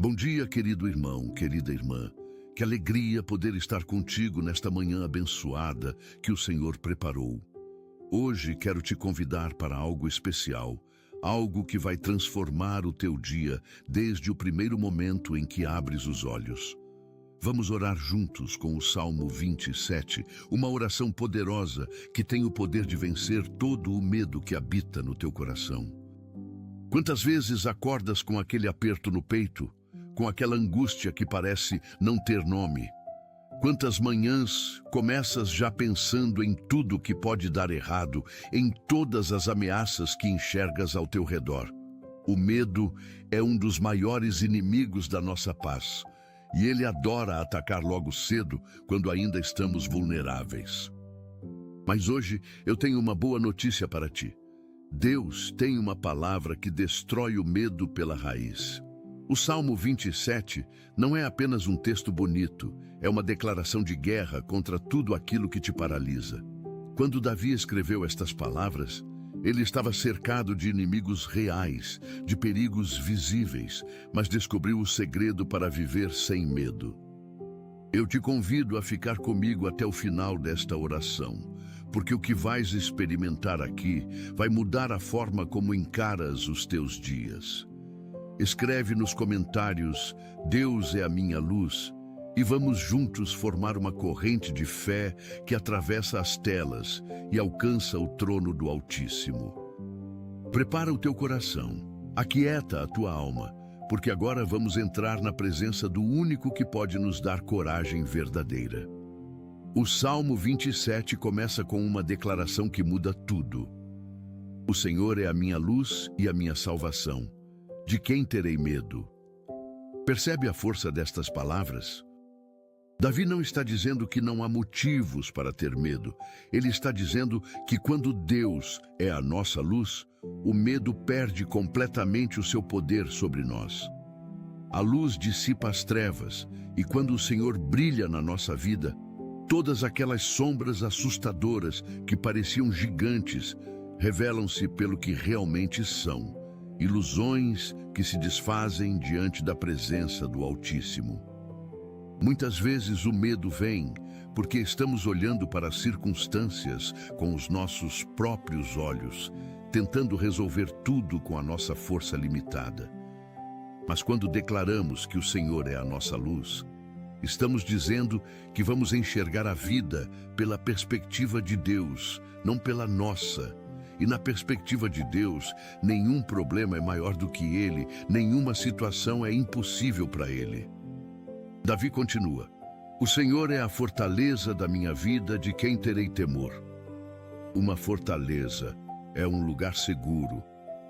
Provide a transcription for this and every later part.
Bom dia, querido irmão, querida irmã. Que alegria poder estar contigo nesta manhã abençoada que o Senhor preparou. Hoje quero te convidar para algo especial, algo que vai transformar o teu dia desde o primeiro momento em que abres os olhos. Vamos orar juntos com o Salmo 27, uma oração poderosa que tem o poder de vencer todo o medo que habita no teu coração. Quantas vezes acordas com aquele aperto no peito, com aquela angústia que parece não ter nome? Quantas manhãs começas já pensando em tudo que pode dar errado, em todas as ameaças que enxergas ao teu redor? O medo é um dos maiores inimigos da nossa paz, e ele adora atacar logo cedo, quando ainda estamos vulneráveis. Mas hoje eu tenho uma boa notícia para ti. Deus tem uma palavra que destrói o medo pela raiz. O Salmo 27 não é apenas um texto bonito, é uma declaração de guerra contra tudo aquilo que te paralisa. Quando Davi escreveu estas palavras, ele estava cercado de inimigos reais, de perigos visíveis, mas descobriu o segredo para viver sem medo. Eu te convido a ficar comigo até o final desta oração, porque o que vais experimentar aqui vai mudar a forma como encaras os teus dias. Escreve nos comentários: Deus é a minha luz, e vamos juntos formar uma corrente de fé que atravessa as telas e alcança o trono do Altíssimo. Prepara o teu coração, aquieta a tua alma, porque agora vamos entrar na presença do único que pode nos dar coragem verdadeira. O Salmo 27 começa com uma declaração que muda tudo. O Senhor é a minha luz e a minha salvação. De quem terei medo? Percebe a força destas palavras? Davi não está dizendo que não há motivos para ter medo. Ele está dizendo que quando Deus é a nossa luz, o medo perde completamente o seu poder sobre nós. A luz dissipa as trevas, e quando o Senhor brilha na nossa vida, todas aquelas sombras assustadoras que pareciam gigantes revelam-se pelo que realmente são. Ilusões que se desfazem diante da presença do Altíssimo. Muitas vezes o medo vem porque estamos olhando para as circunstâncias com os nossos próprios olhos, tentando resolver tudo com a nossa força limitada. Mas quando declaramos que o Senhor é a nossa luz, estamos dizendo que vamos enxergar a vida pela perspectiva de Deus, não pela nossa. E na perspectiva de Deus, nenhum problema é maior do que Ele, nenhuma situação é impossível para Ele. Davi continua: O Senhor é a fortaleza da minha vida, de quem terei temor. Uma fortaleza é um lugar seguro,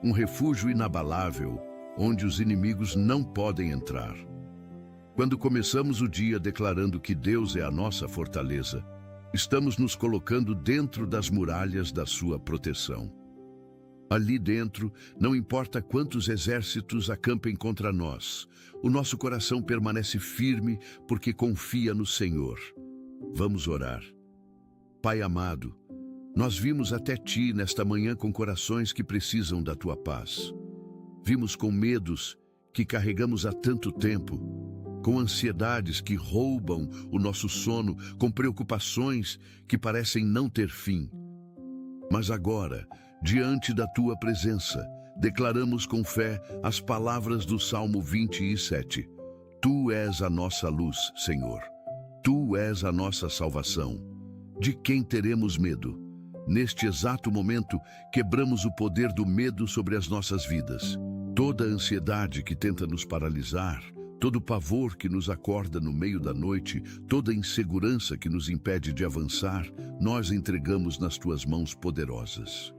um refúgio inabalável, onde os inimigos não podem entrar. Quando começamos o dia declarando que Deus é a nossa fortaleza, estamos nos colocando dentro das muralhas da sua proteção. Ali dentro, não importa quantos exércitos acampem contra nós, o nosso coração permanece firme porque confia no Senhor. Vamos orar. Pai amado, nós vimos até Ti nesta manhã com corações que precisam da Tua paz. Vimos com medos que carregamos há tanto tempo, com ansiedades que roubam o nosso sono, com preocupações que parecem não ter fim. Mas agora, diante da Tua presença, declaramos com fé as palavras do Salmo 27. Tu és a nossa luz, Senhor. Tu és a nossa salvação. De quem teremos medo? Neste exato momento, quebramos o poder do medo sobre as nossas vidas. Toda a ansiedade que tenta nos paralisar, todo o pavor que nos acorda no meio da noite, toda a insegurança que nos impede de avançar, nós entregamos nas Tuas mãos poderosas.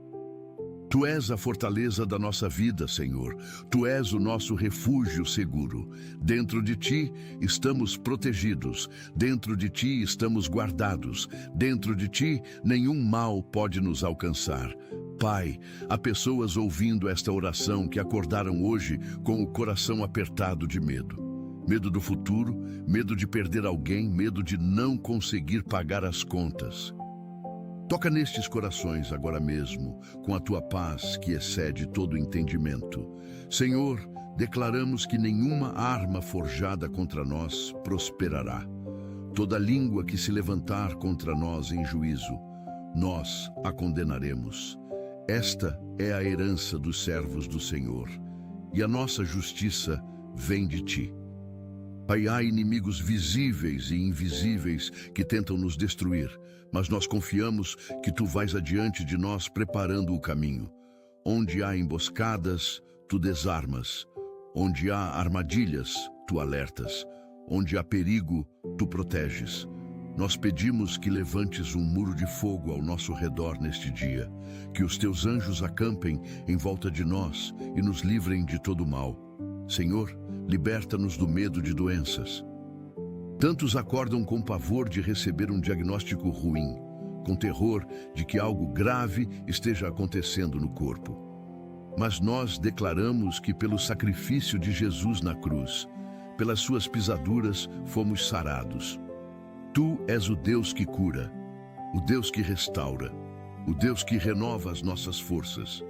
Tu és a fortaleza da nossa vida, Senhor. Tu és o nosso refúgio seguro. Dentro de Ti estamos protegidos. Dentro de Ti estamos guardados. Dentro de Ti nenhum mal pode nos alcançar. Pai, há pessoas ouvindo esta oração que acordaram hoje com o coração apertado de medo. Medo do futuro, medo de perder alguém, medo de não conseguir pagar as contas. Toca nestes corações agora mesmo, com a Tua paz que excede todo entendimento. Senhor, declaramos que nenhuma arma forjada contra nós prosperará. Toda língua que se levantar contra nós em juízo, nós a condenaremos. Esta é a herança dos servos do Senhor, e a nossa justiça vem de ti. Pai, há inimigos visíveis e invisíveis que tentam nos destruir, mas nós confiamos que tu vais adiante de nós preparando o caminho. Onde há emboscadas, tu desarmas. Onde há armadilhas, tu alertas. Onde há perigo, tu proteges. Nós pedimos que levantes um muro de fogo ao nosso redor neste dia, que os teus anjos acampem em volta de nós e nos livrem de todo mal. Senhor, liberta-nos do medo de doenças. Tantos acordam com pavor de receber um diagnóstico ruim, com terror de que algo grave esteja acontecendo no corpo. Mas nós declaramos que pelo sacrifício de Jesus na cruz, pelas suas pisaduras, fomos sarados. Tu és o Deus que cura, o Deus que restaura, o Deus que renova as nossas forças.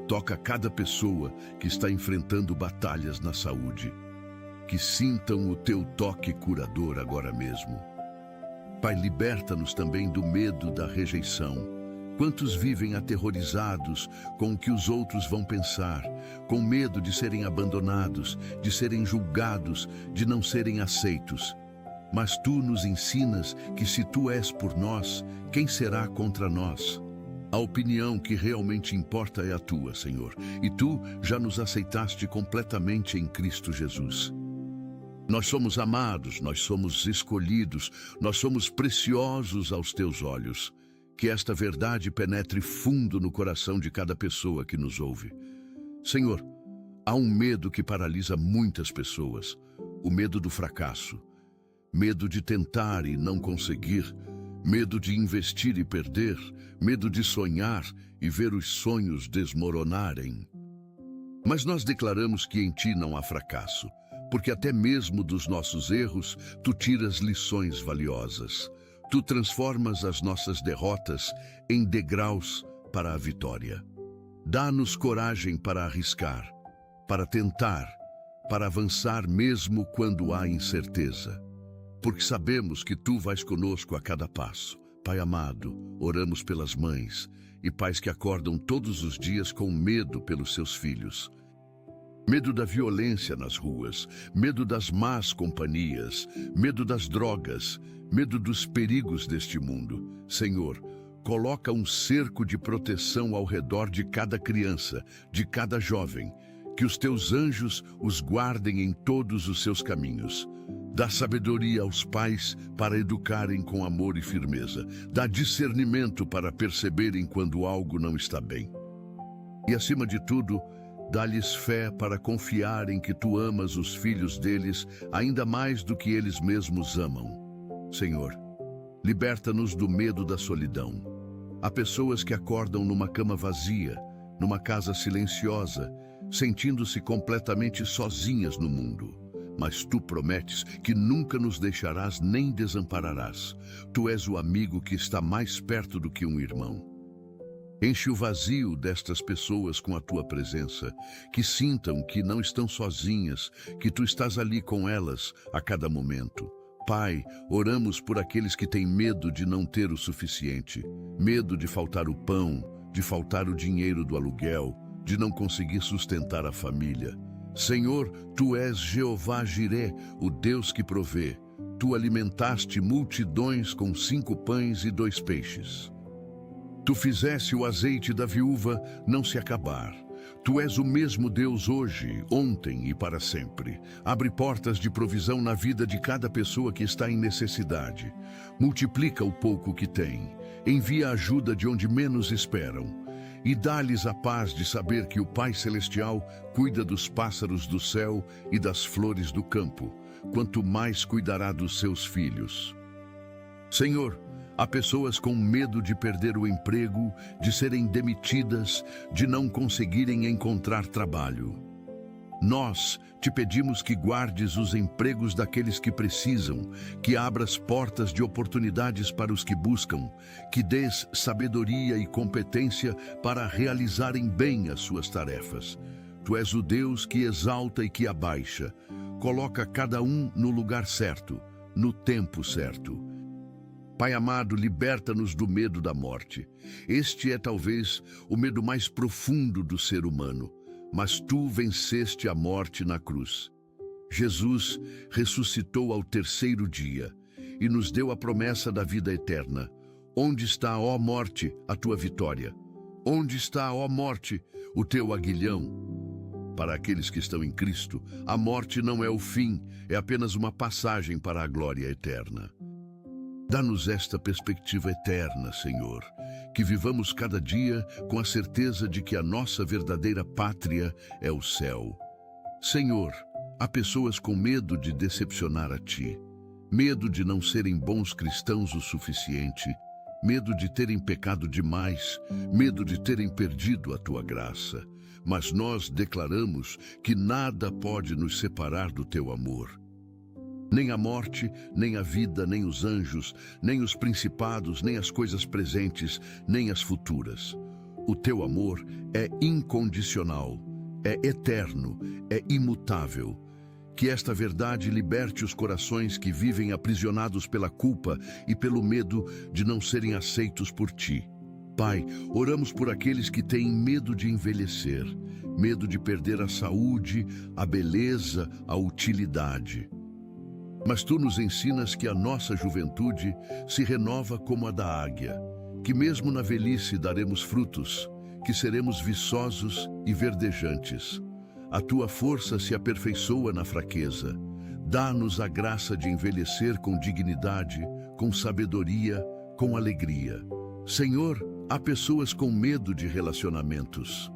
Toca cada pessoa que está enfrentando batalhas na saúde. Que sintam o teu toque curador agora mesmo. Pai, liberta-nos também do medo da rejeição. Quantos vivem aterrorizados com o que os outros vão pensar, com medo de serem abandonados, de serem julgados, de não serem aceitos. Mas tu nos ensinas que se tu és por nós, quem será contra nós? A opinião que realmente importa é a tua, Senhor, e tu já nos aceitaste completamente em Cristo Jesus. Nós somos amados, nós somos escolhidos, nós somos preciosos aos teus olhos. Que esta verdade penetre fundo no coração de cada pessoa que nos ouve. Senhor, há um medo que paralisa muitas pessoas, o medo do fracasso. Medo de tentar e não conseguir, medo de investir e perder, medo de sonhar e ver os sonhos desmoronarem. Mas nós declaramos que em ti não há fracasso, porque até mesmo dos nossos erros, tu tiras lições valiosas. Tu transformas as nossas derrotas em degraus para a vitória. Dá-nos coragem para arriscar, para tentar, para avançar mesmo quando há incerteza. Porque sabemos que tu vais conosco a cada passo. Pai amado, oramos pelas mães e pais que acordam todos os dias com medo pelos seus filhos. Medo da violência nas ruas, medo das más companhias, medo das drogas, medo dos perigos deste mundo. Senhor, coloca um cerco de proteção ao redor de cada criança, de cada jovem, que os teus anjos os guardem em todos os seus caminhos. Dá sabedoria aos pais para educarem com amor e firmeza. Dá discernimento para perceberem quando algo não está bem. E, acima de tudo, dá-lhes fé para confiarem que tu amas os filhos deles ainda mais do que eles mesmos amam. Senhor, liberta-nos do medo da solidão. Há pessoas que acordam numa cama vazia, numa casa silenciosa, sentindo-se completamente sozinhas no mundo. Mas tu prometes que nunca nos deixarás nem desampararás. Tu és o amigo que está mais perto do que um irmão. Enche o vazio destas pessoas com a tua presença, que sintam que não estão sozinhas, que tu estás ali com elas a cada momento. Pai, oramos por aqueles que têm medo de não ter o suficiente, medo de faltar o pão, de faltar o dinheiro do aluguel, de não conseguir sustentar a família. Senhor, tu és Jeová Jiré, o Deus que provê. Tu alimentaste multidões com 5 pães e 2 peixes. Tu fizeste o azeite da viúva não se acabar. Tu és o mesmo Deus hoje, ontem e para sempre. Abre portas de provisão na vida de cada pessoa que está em necessidade. Multiplica o pouco que tem. Envia ajuda de onde menos esperam. E dá-lhes a paz de saber que o Pai Celestial cuida dos pássaros do céu e das flores do campo, quanto mais cuidará dos seus filhos. Senhor, há pessoas com medo de perder o emprego, de serem demitidas, de não conseguirem encontrar trabalho. Nós te pedimos que guardes os empregos daqueles que precisam, que abras portas de oportunidades para os que buscam, que dês sabedoria e competência para realizarem bem as suas tarefas. Tu és o Deus que exalta e que abaixa. Coloca cada um no lugar certo, no tempo certo. Pai amado, liberta-nos do medo da morte. Este é talvez o medo mais profundo do ser humano, mas Tu venceste a morte na cruz. Jesus ressuscitou ao terceiro dia e nos deu a promessa da vida eterna. Onde está, ó morte, a tua vitória? Onde está, ó morte, o teu aguilhão? Para aqueles que estão em Cristo, a morte não é o fim, é apenas uma passagem para a glória eterna. Dá-nos esta perspectiva eterna, Senhor, que vivamos cada dia com a certeza de que a nossa verdadeira pátria é o céu. Senhor, há pessoas com medo de decepcionar a Ti, medo de não serem bons cristãos o suficiente, medo de terem pecado demais, medo de terem perdido a Tua graça. Mas nós declaramos que nada pode nos separar do Teu amor. Nem a morte, nem a vida, nem os anjos, nem os principados, nem as coisas presentes, nem as futuras. O Teu amor é incondicional, é eterno, é imutável. Que esta verdade liberte os corações que vivem aprisionados pela culpa e pelo medo de não serem aceitos por Ti. Pai, oramos por aqueles que têm medo de envelhecer, medo de perder a saúde, a beleza, a utilidade. Mas Tu nos ensinas que a nossa juventude se renova como a da águia, que mesmo na velhice daremos frutos, que seremos viçosos e verdejantes. A Tua força se aperfeiçoa na fraqueza. Dá-nos a graça de envelhecer com dignidade, com sabedoria, com alegria. Senhor, há pessoas com medo de relacionamentos.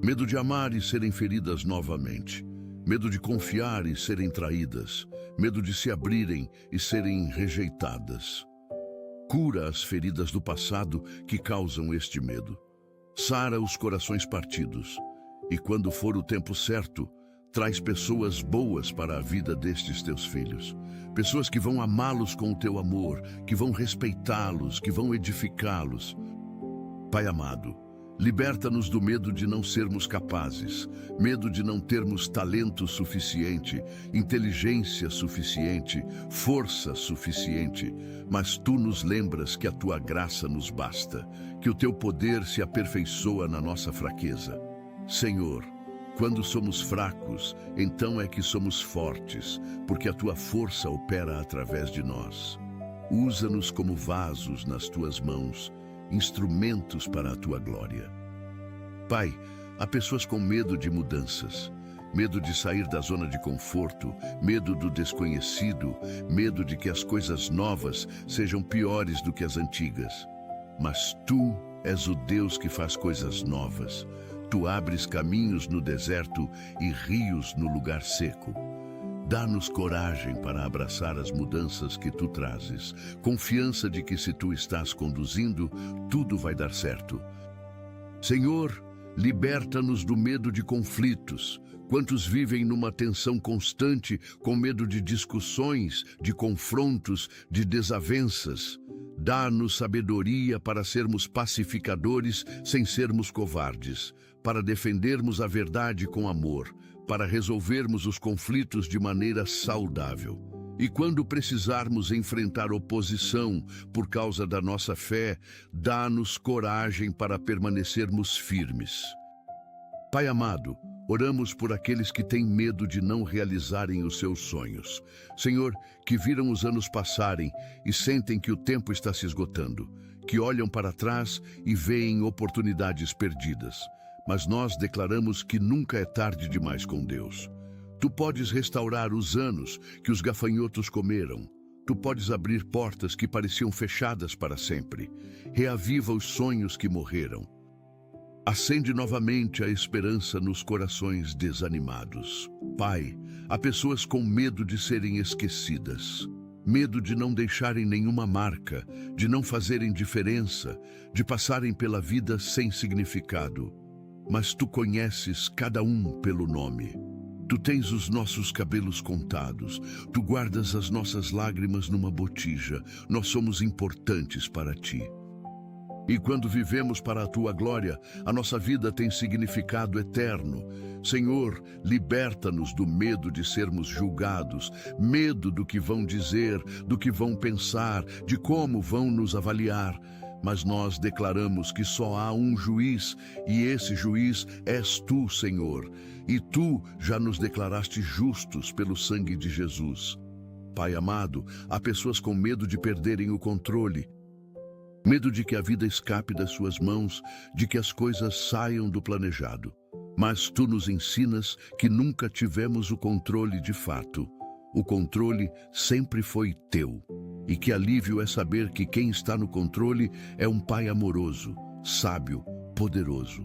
Medo de amar e serem feridas novamente. Medo de confiar e serem traídas. Medo de se abrirem e serem rejeitadas. Cura as feridas do passado que causam este medo. Sara os corações partidos. E quando for o tempo certo, traz pessoas boas para a vida destes Teus filhos. Pessoas que vão amá-los com o Teu amor, que vão respeitá-los, que vão edificá-los. Pai amado, liberta-nos do medo de não sermos capazes, medo de não termos talento suficiente, inteligência suficiente, força suficiente, mas Tu nos lembras que a Tua graça nos basta, que o Teu poder se aperfeiçoa na nossa fraqueza. Senhor, quando somos fracos, então é que somos fortes, porque a Tua força opera através de nós. Usa-nos como vasos nas Tuas mãos, instrumentos para a Tua glória. Pai, há pessoas com medo de mudanças, medo de sair da zona de conforto, medo do desconhecido, medo de que as coisas novas sejam piores do que as antigas. Mas Tu és o Deus que faz coisas novas. Tu abres caminhos no deserto e rios no lugar seco. Dá-nos coragem para abraçar as mudanças que Tu trazes, confiança de que se Tu estás conduzindo, tudo vai dar certo. Senhor, liberta-nos do medo de conflitos. Quantos vivem numa tensão constante, com medo de discussões, de confrontos, de desavenças? Dá-nos sabedoria para sermos pacificadores sem sermos covardes, para defendermos a verdade com amor, para resolvermos os conflitos de maneira saudável. E quando precisarmos enfrentar oposição por causa da nossa fé, dá-nos coragem para permanecermos firmes. Pai amado, oramos por aqueles que têm medo de não realizarem os seus sonhos. Senhor, que viram os anos passarem e sentem que o tempo está se esgotando, que olham para trás e veem oportunidades perdidas. Mas nós declaramos que nunca é tarde demais com Deus. Tu podes restaurar os anos que os gafanhotos comeram. Tu podes abrir portas que pareciam fechadas para sempre. Reaviva os sonhos que morreram. Acende novamente a esperança nos corações desanimados. Pai, há pessoas com medo de serem esquecidas. Medo de não deixarem nenhuma marca, de não fazerem diferença, de passarem pela vida sem significado. Mas Tu conheces cada um pelo nome. Tu tens os nossos cabelos contados. Tu guardas as nossas lágrimas numa botija. Nós somos importantes para Ti. E quando vivemos para a Tua glória, a nossa vida tem significado eterno. Senhor, liberta-nos do medo de sermos julgados, medo do que vão dizer, do que vão pensar, de como vão nos avaliar. Mas nós declaramos que só há um juiz, e esse juiz és Tu, Senhor. E Tu já nos declaraste justos pelo sangue de Jesus. Pai amado, há pessoas com medo de perderem o controle, medo de que a vida escape das suas mãos, de que as coisas saiam do planejado. Mas Tu nos ensinas que nunca tivemos o controle de fato. O controle sempre foi Teu. E que alívio é saber que quem está no controle é um Pai amoroso, sábio, poderoso.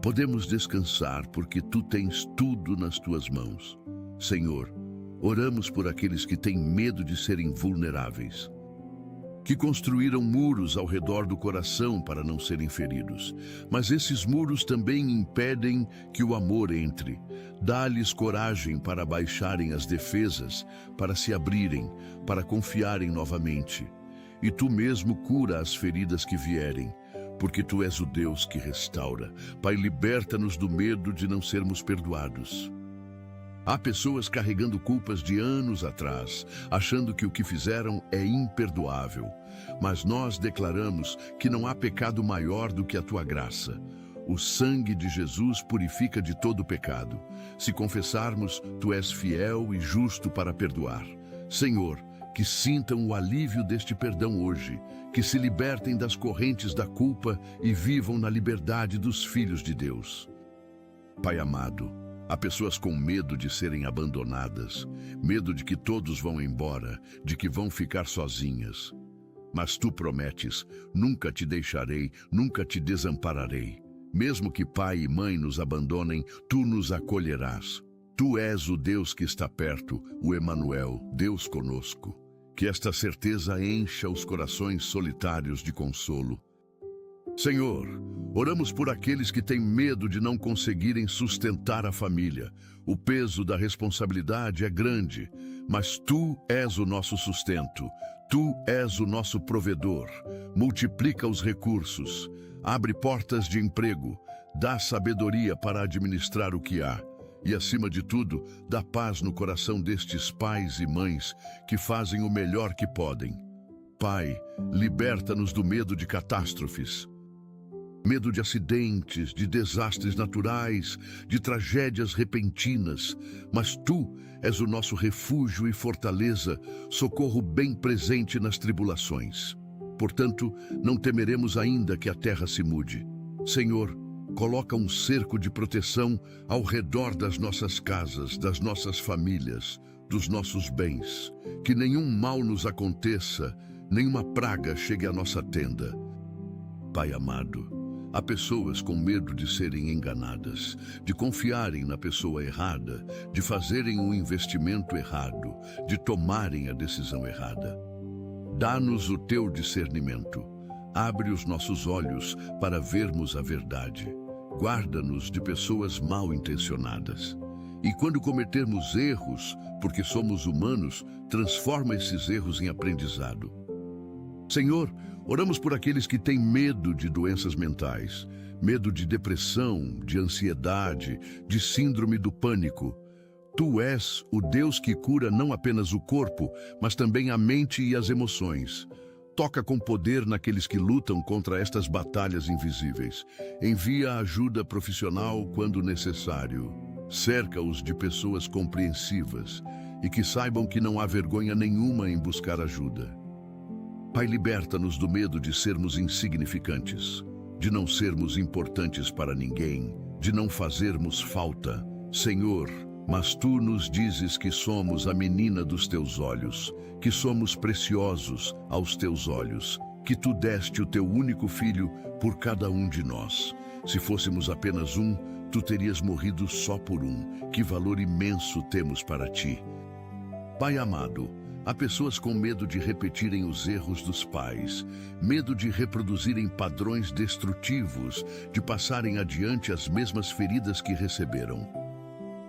Podemos descansar porque Tu tens tudo nas Tuas mãos. Senhor, oramos por aqueles que têm medo de serem vulneráveis, que construíram muros ao redor do coração para não serem feridos. Mas esses muros também impedem que o amor entre. Dá-lhes coragem para baixarem as defesas, para se abrirem, para confiarem novamente. E Tu mesmo cura as feridas que vierem, porque Tu és o Deus que restaura. Pai, liberta-nos do medo de não sermos perdoados. Há pessoas carregando culpas de anos atrás, achando que o que fizeram é imperdoável. Mas nós declaramos que não há pecado maior do que a Tua graça. O sangue de Jesus purifica de todo pecado. Se confessarmos, Tu és fiel e justo para perdoar. Senhor, que sintam o alívio deste perdão hoje, que se libertem das correntes da culpa e vivam na liberdade dos filhos de Deus. Pai amado, há pessoas com medo de serem abandonadas, medo de que todos vão embora, de que vão ficar sozinhas. Mas Tu prometes, nunca te deixarei, nunca te desampararei. Mesmo que pai e mãe nos abandonem, Tu nos acolherás. Tu és o Deus que está perto, o Emanuel, Deus conosco. Que esta certeza encha os corações solitários de consolo. Senhor, oramos por aqueles que têm medo de não conseguirem sustentar a família. O peso da responsabilidade é grande, mas Tu és o nosso sustento. Tu és o nosso provedor. Multiplica os recursos, abre portas de emprego, dá sabedoria para administrar o que há. E, acima de tudo, dá paz no coração destes pais e mães que fazem o melhor que podem. Pai, liberta-nos do medo de catástrofes. Medo de acidentes, de desastres naturais, de tragédias repentinas. Mas Tu és o nosso refúgio e fortaleza, socorro bem presente nas tribulações. Portanto, não temeremos ainda que a terra se mude. Senhor, coloca um cerco de proteção ao redor das nossas casas, das nossas famílias, dos nossos bens. Que nenhum mal nos aconteça, nenhuma praga chegue à nossa tenda. Pai amado, há pessoas com medo de serem enganadas, de confiarem na pessoa errada, de fazerem um investimento errado, de tomarem a decisão errada. Dá-nos o Teu discernimento. Abre os nossos olhos para vermos a verdade. Guarda-nos de pessoas mal intencionadas. E quando cometermos erros, porque somos humanos, transforma esses erros em aprendizado. Senhor, oramos por aqueles que têm medo de doenças mentais, medo de depressão, de ansiedade, de síndrome do pânico. Tu és o Deus que cura não apenas o corpo, mas também a mente e as emoções. Toca com poder naqueles que lutam contra estas batalhas invisíveis. Envia ajuda profissional quando necessário. Cerca-os de pessoas compreensivas e que saibam que não há vergonha nenhuma em buscar ajuda. Pai, liberta-nos do medo de sermos insignificantes, de não sermos importantes para ninguém, de não fazermos falta. Senhor, mas Tu nos dizes que somos a menina dos Teus olhos, que somos preciosos aos Teus olhos, que Tu deste o Teu único filho por cada um de nós. Se fôssemos apenas um, Tu terias morrido só por um. Que valor imenso temos para Ti. Pai amado, há pessoas com medo de repetirem os erros dos pais, medo de reproduzirem padrões destrutivos, de passarem adiante as mesmas feridas que receberam.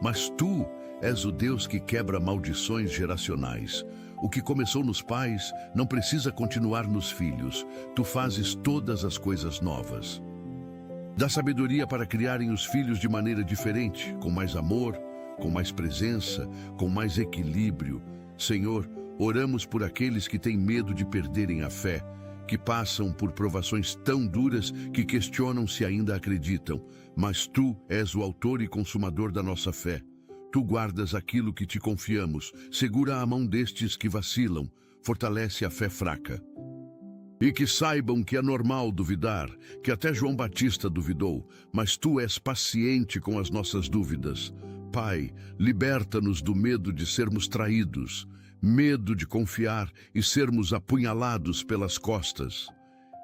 Mas Tu és o Deus que quebra maldições geracionais. O que começou nos pais não precisa continuar nos filhos. Tu fazes todas as coisas novas. Dá sabedoria para criarem os filhos de maneira diferente, com mais amor, com mais presença, com mais equilíbrio. Senhor, oramos por aqueles que têm medo de perderem a fé, que passam por provações tão duras que questionam se ainda acreditam. Mas Tu és o autor e consumador da nossa fé. Tu guardas aquilo que Te confiamos, segura a mão destes que vacilam, fortalece a fé fraca. E que saibam que é normal duvidar, que até João Batista duvidou, mas Tu és paciente com as nossas dúvidas. Pai, liberta-nos do medo de sermos traídos, medo de confiar e sermos apunhalados pelas costas.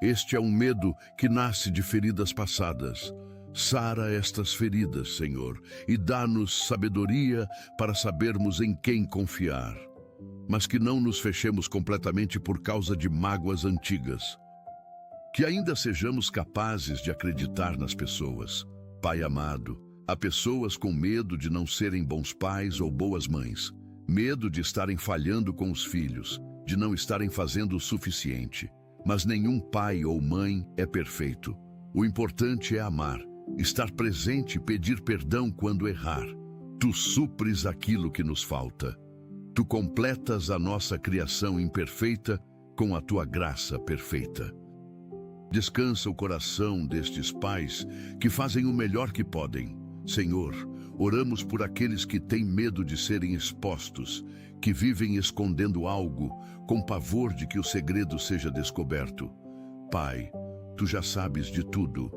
Este é um medo que nasce de feridas passadas. Sara estas feridas, Senhor, e dá-nos sabedoria para sabermos em quem confiar. Mas que não nos fechemos completamente por causa de mágoas antigas. Que ainda sejamos capazes de acreditar nas pessoas. Pai amado, há pessoas com medo de não serem bons pais ou boas mães. Medo de estarem falhando com os filhos, de não estarem fazendo o suficiente. Mas nenhum pai ou mãe é perfeito. O importante é amar, estar presente e pedir perdão quando errar. Tu supres aquilo que nos falta. Tu completas a nossa criação imperfeita com a Tua graça perfeita. Descansa o coração destes pais que fazem o melhor que podem. Senhor, oramos por aqueles que têm medo de serem expostos, que vivem escondendo algo, com pavor de que o segredo seja descoberto. Pai, Tu já sabes de tudo.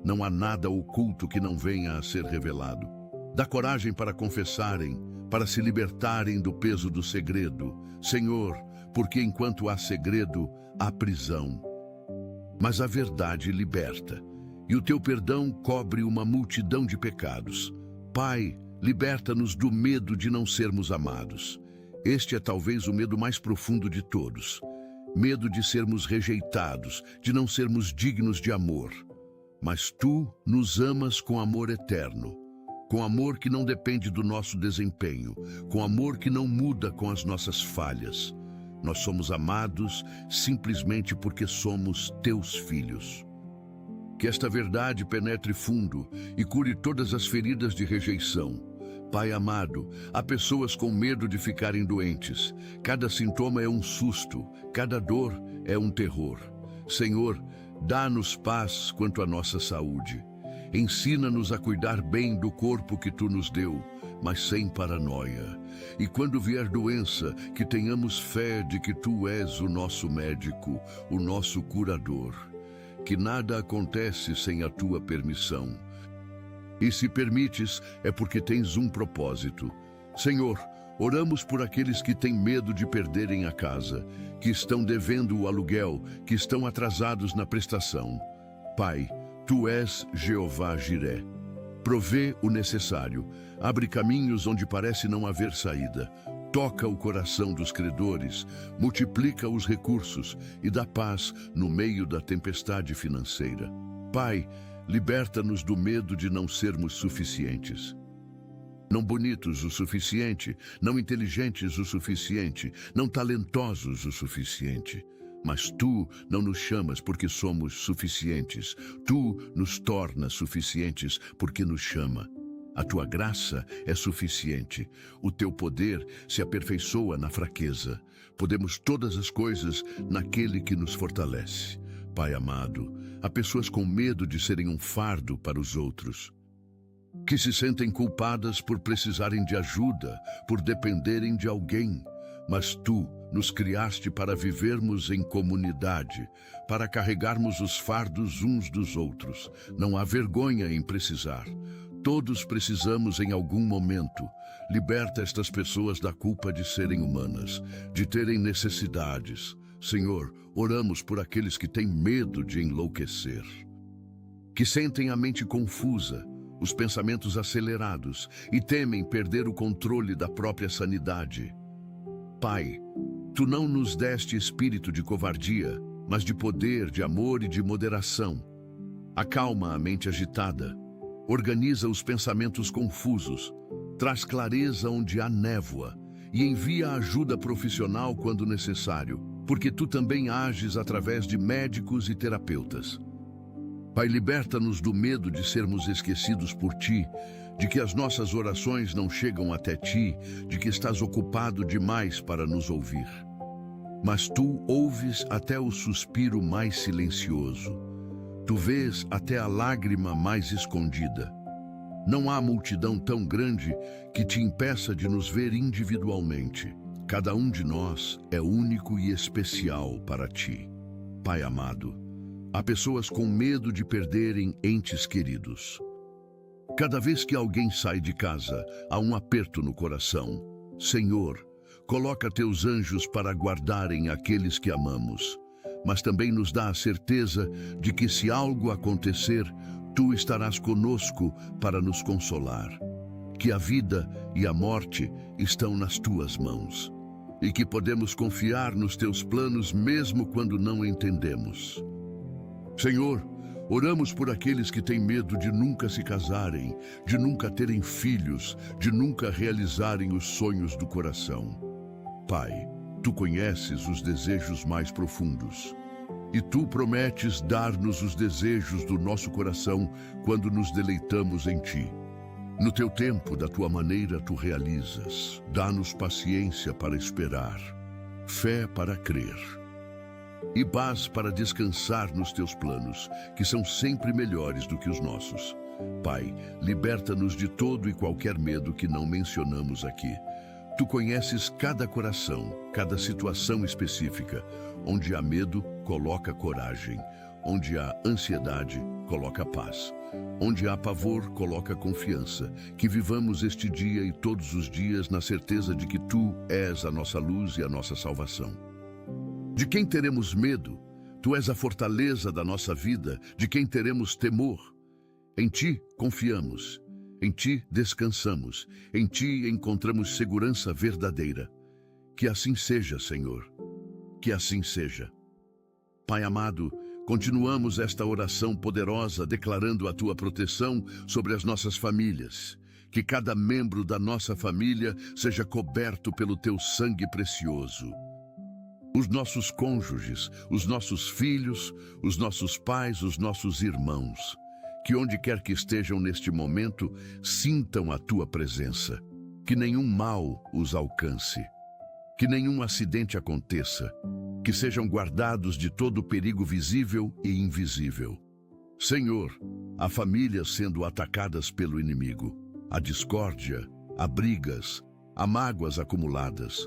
Não há nada oculto que não venha a ser revelado. Dá coragem para confessarem, para se libertarem do peso do segredo. Senhor, porque enquanto há segredo, há prisão. Mas a verdade liberta, e o Teu perdão cobre uma multidão de pecados. Pai, liberta-nos do medo de não sermos amados. Este é talvez o medo mais profundo de todos. Medo de sermos rejeitados, de não sermos dignos de amor. Mas Tu nos amas com amor eterno. Com amor que não depende do nosso desempenho, com amor que não muda com as nossas falhas. Nós somos amados simplesmente porque somos Teus filhos. Que esta verdade penetre fundo e cure todas as feridas de rejeição. Pai amado, há pessoas com medo de ficarem doentes. Cada sintoma é um susto, cada dor é um terror. Senhor, dá-nos paz quanto à nossa saúde. Ensina-nos a cuidar bem do corpo que Tu nos deu, mas sem paranoia. E quando vier doença, que tenhamos fé de que Tu és o nosso médico, o nosso curador. Que nada acontece sem a Tua permissão. E se permites, é porque tens um propósito. Senhor, oramos por aqueles que têm medo de perderem a casa, que estão devendo o aluguel, que estão atrasados na prestação. Pai, Tu és Jeová Jiré. Provê o necessário, abre caminhos onde parece não haver saída, toca o coração dos credores, multiplica os recursos e dá paz no meio da tempestade financeira. Pai, liberta-nos do medo de não sermos suficientes. Não bonitos o suficiente, não inteligentes o suficiente, não talentosos o suficiente. Mas Tu não nos chamas porque somos suficientes. Tu nos tornas suficientes porque nos chama. A Tua graça é suficiente. O Teu poder se aperfeiçoa na fraqueza. Podemos todas as coisas naquele que nos fortalece. Pai amado, há pessoas com medo de serem um fardo para os outros, que se sentem culpadas por precisarem de ajuda, por dependerem de alguém. Mas Tu nos criaste para vivermos em comunidade, para carregarmos os fardos uns dos outros. Não há vergonha em precisar. Todos precisamos em algum momento. Liberta estas pessoas da culpa de serem humanas, de terem necessidades. Senhor, oramos por aqueles que têm medo de enlouquecer, que sentem a mente confusa, os pensamentos acelerados e temem perder o controle da própria sanidade. Pai, Tu não nos deste espírito de covardia, mas de poder, de amor e de moderação. Acalma a mente agitada, organiza os pensamentos confusos, traz clareza onde há névoa e envia ajuda profissional quando necessário, porque Tu também ages através de médicos e terapeutas. Pai, liberta-nos do medo de sermos esquecidos por Ti, de que as nossas orações não chegam até Ti, de que estás ocupado demais para nos ouvir. Mas Tu ouves até o suspiro mais silencioso. Tu vês até a lágrima mais escondida. Não há multidão tão grande que te impeça de nos ver individualmente. Cada um de nós é único e especial para Ti. Pai amado, há pessoas com medo de perderem entes queridos. Cada vez que alguém sai de casa, há um aperto no coração. Senhor, coloca Teus anjos para guardarem aqueles que amamos, mas também nos dá a certeza de que se algo acontecer, Tu estarás conosco para nos consolar. Que a vida e a morte estão nas Tuas mãos e que podemos confiar nos Teus planos mesmo quando não entendemos. Senhor, oramos por aqueles que têm medo de nunca se casarem, de nunca terem filhos, de nunca realizarem os sonhos do coração. Pai, Tu conheces os desejos mais profundos. E Tu prometes dar-nos os desejos do nosso coração quando nos deleitamos em Ti. No Teu tempo, da Tua maneira, Tu realizas. Dá-nos paciência para esperar, fé para crer e paz para descansar nos Teus planos, que são sempre melhores do que os nossos. Pai, liberta-nos de todo e qualquer medo que não mencionamos aqui. Tu conheces cada coração, cada situação específica. Onde há medo, coloca coragem. Onde há ansiedade, coloca paz. Onde há pavor, coloca confiança. Que vivamos este dia e todos os dias na certeza de que Tu és a nossa luz e a nossa salvação. De quem teremos medo? Tu és a fortaleza da nossa vida. De quem teremos temor? Em Ti confiamos. Em Ti descansamos, em Ti encontramos segurança verdadeira. Que assim seja, Senhor, que assim seja. Pai amado, continuamos esta oração poderosa declarando a Tua proteção sobre as nossas famílias. Que cada membro da nossa família seja coberto pelo Teu sangue precioso. Os nossos cônjuges, os nossos filhos, os nossos pais, os nossos irmãos. Que onde quer que estejam neste momento, sintam a Tua presença. Que nenhum mal os alcance. Que nenhum acidente aconteça. Que sejam guardados de todo perigo visível e invisível. Senhor, há famílias sendo atacadas pelo inimigo. Há discórdia, há brigas, há mágoas acumuladas.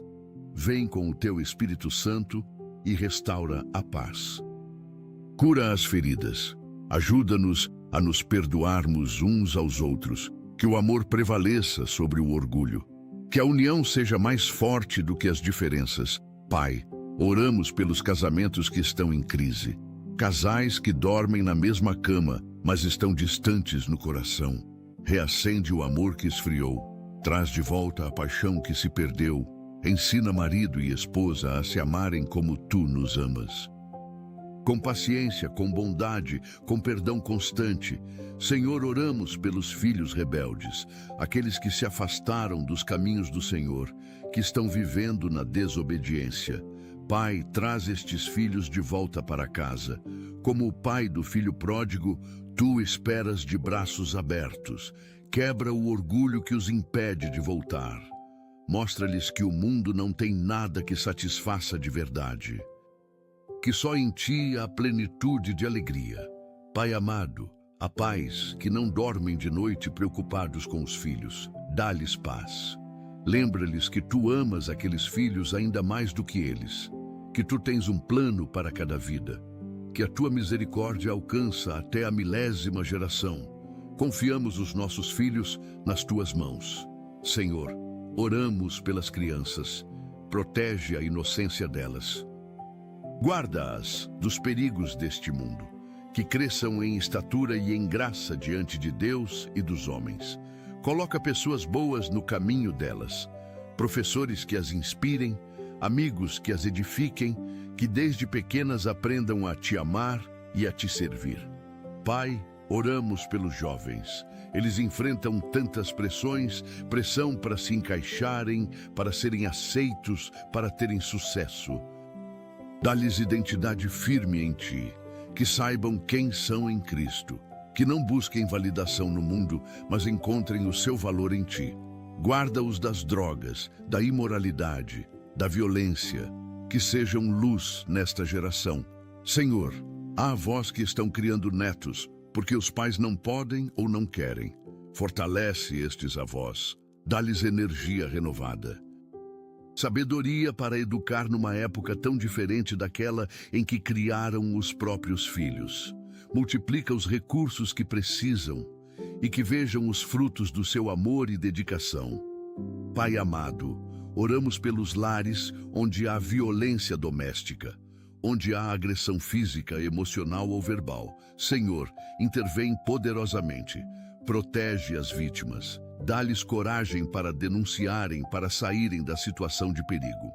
Vem com o Teu Espírito Santo e restaura a paz. Cura as feridas. Ajuda-nos a nos perdoarmos uns aos outros, que o amor prevaleça sobre o orgulho, que a união seja mais forte do que as diferenças. Pai, oramos pelos casamentos que estão em crise, casais que dormem na mesma cama, mas estão distantes no coração. Reacende o amor que esfriou, traz de volta a paixão que se perdeu, ensina marido e esposa a se amarem como Tu nos amas. Com paciência, com bondade, com perdão constante. Senhor, oramos pelos filhos rebeldes, aqueles que se afastaram dos caminhos do Senhor, que estão vivendo na desobediência. Pai, traz estes filhos de volta para casa. Como o pai do filho pródigo, Tu esperas de braços abertos. Quebra o orgulho que os impede de voltar. Mostra-lhes que o mundo não tem nada que satisfaça de verdade. Que só em Ti há plenitude de alegria. Pai amado, há pais que não dormem de noite preocupados com os filhos. Dá-lhes paz. Lembra-lhes que Tu amas aqueles filhos ainda mais do que eles. Que Tu tens um plano para cada vida. Que a Tua misericórdia alcança até a 1000ª geração. Confiamos os nossos filhos nas Tuas mãos. Senhor, oramos pelas crianças. Protege a inocência delas. Guarda-as dos perigos deste mundo, que cresçam em estatura e em graça diante de Deus e dos homens. Coloca pessoas boas no caminho delas, professores que as inspirem, amigos que as edifiquem, que desde pequenas aprendam a Te amar e a Te servir. Pai, oramos pelos jovens, Eles enfrentam tantas pressões, pressão para se encaixarem, para serem aceitos, para terem sucesso. Dá-lhes identidade firme em ti, que saibam quem são em Cristo, que não busquem validação no mundo, mas encontrem o seu valor em ti. Guarda-os das drogas, da imoralidade, da violência, que sejam luz nesta geração. Senhor, há avós que estão criando netos, porque os pais não podem ou não querem. Fortalece estes avós, dá-lhes energia renovada. Sabedoria para educar numa época tão diferente daquela em que criaram os próprios filhos. Multiplica os recursos que precisam e que vejam os frutos do seu amor e dedicação. Pai amado, oramos pelos lares onde há violência doméstica, onde há agressão física, emocional ou verbal. Senhor, intervém poderosamente, protege as vítimas, dá-lhes coragem para denunciarem, para saírem da situação de perigo.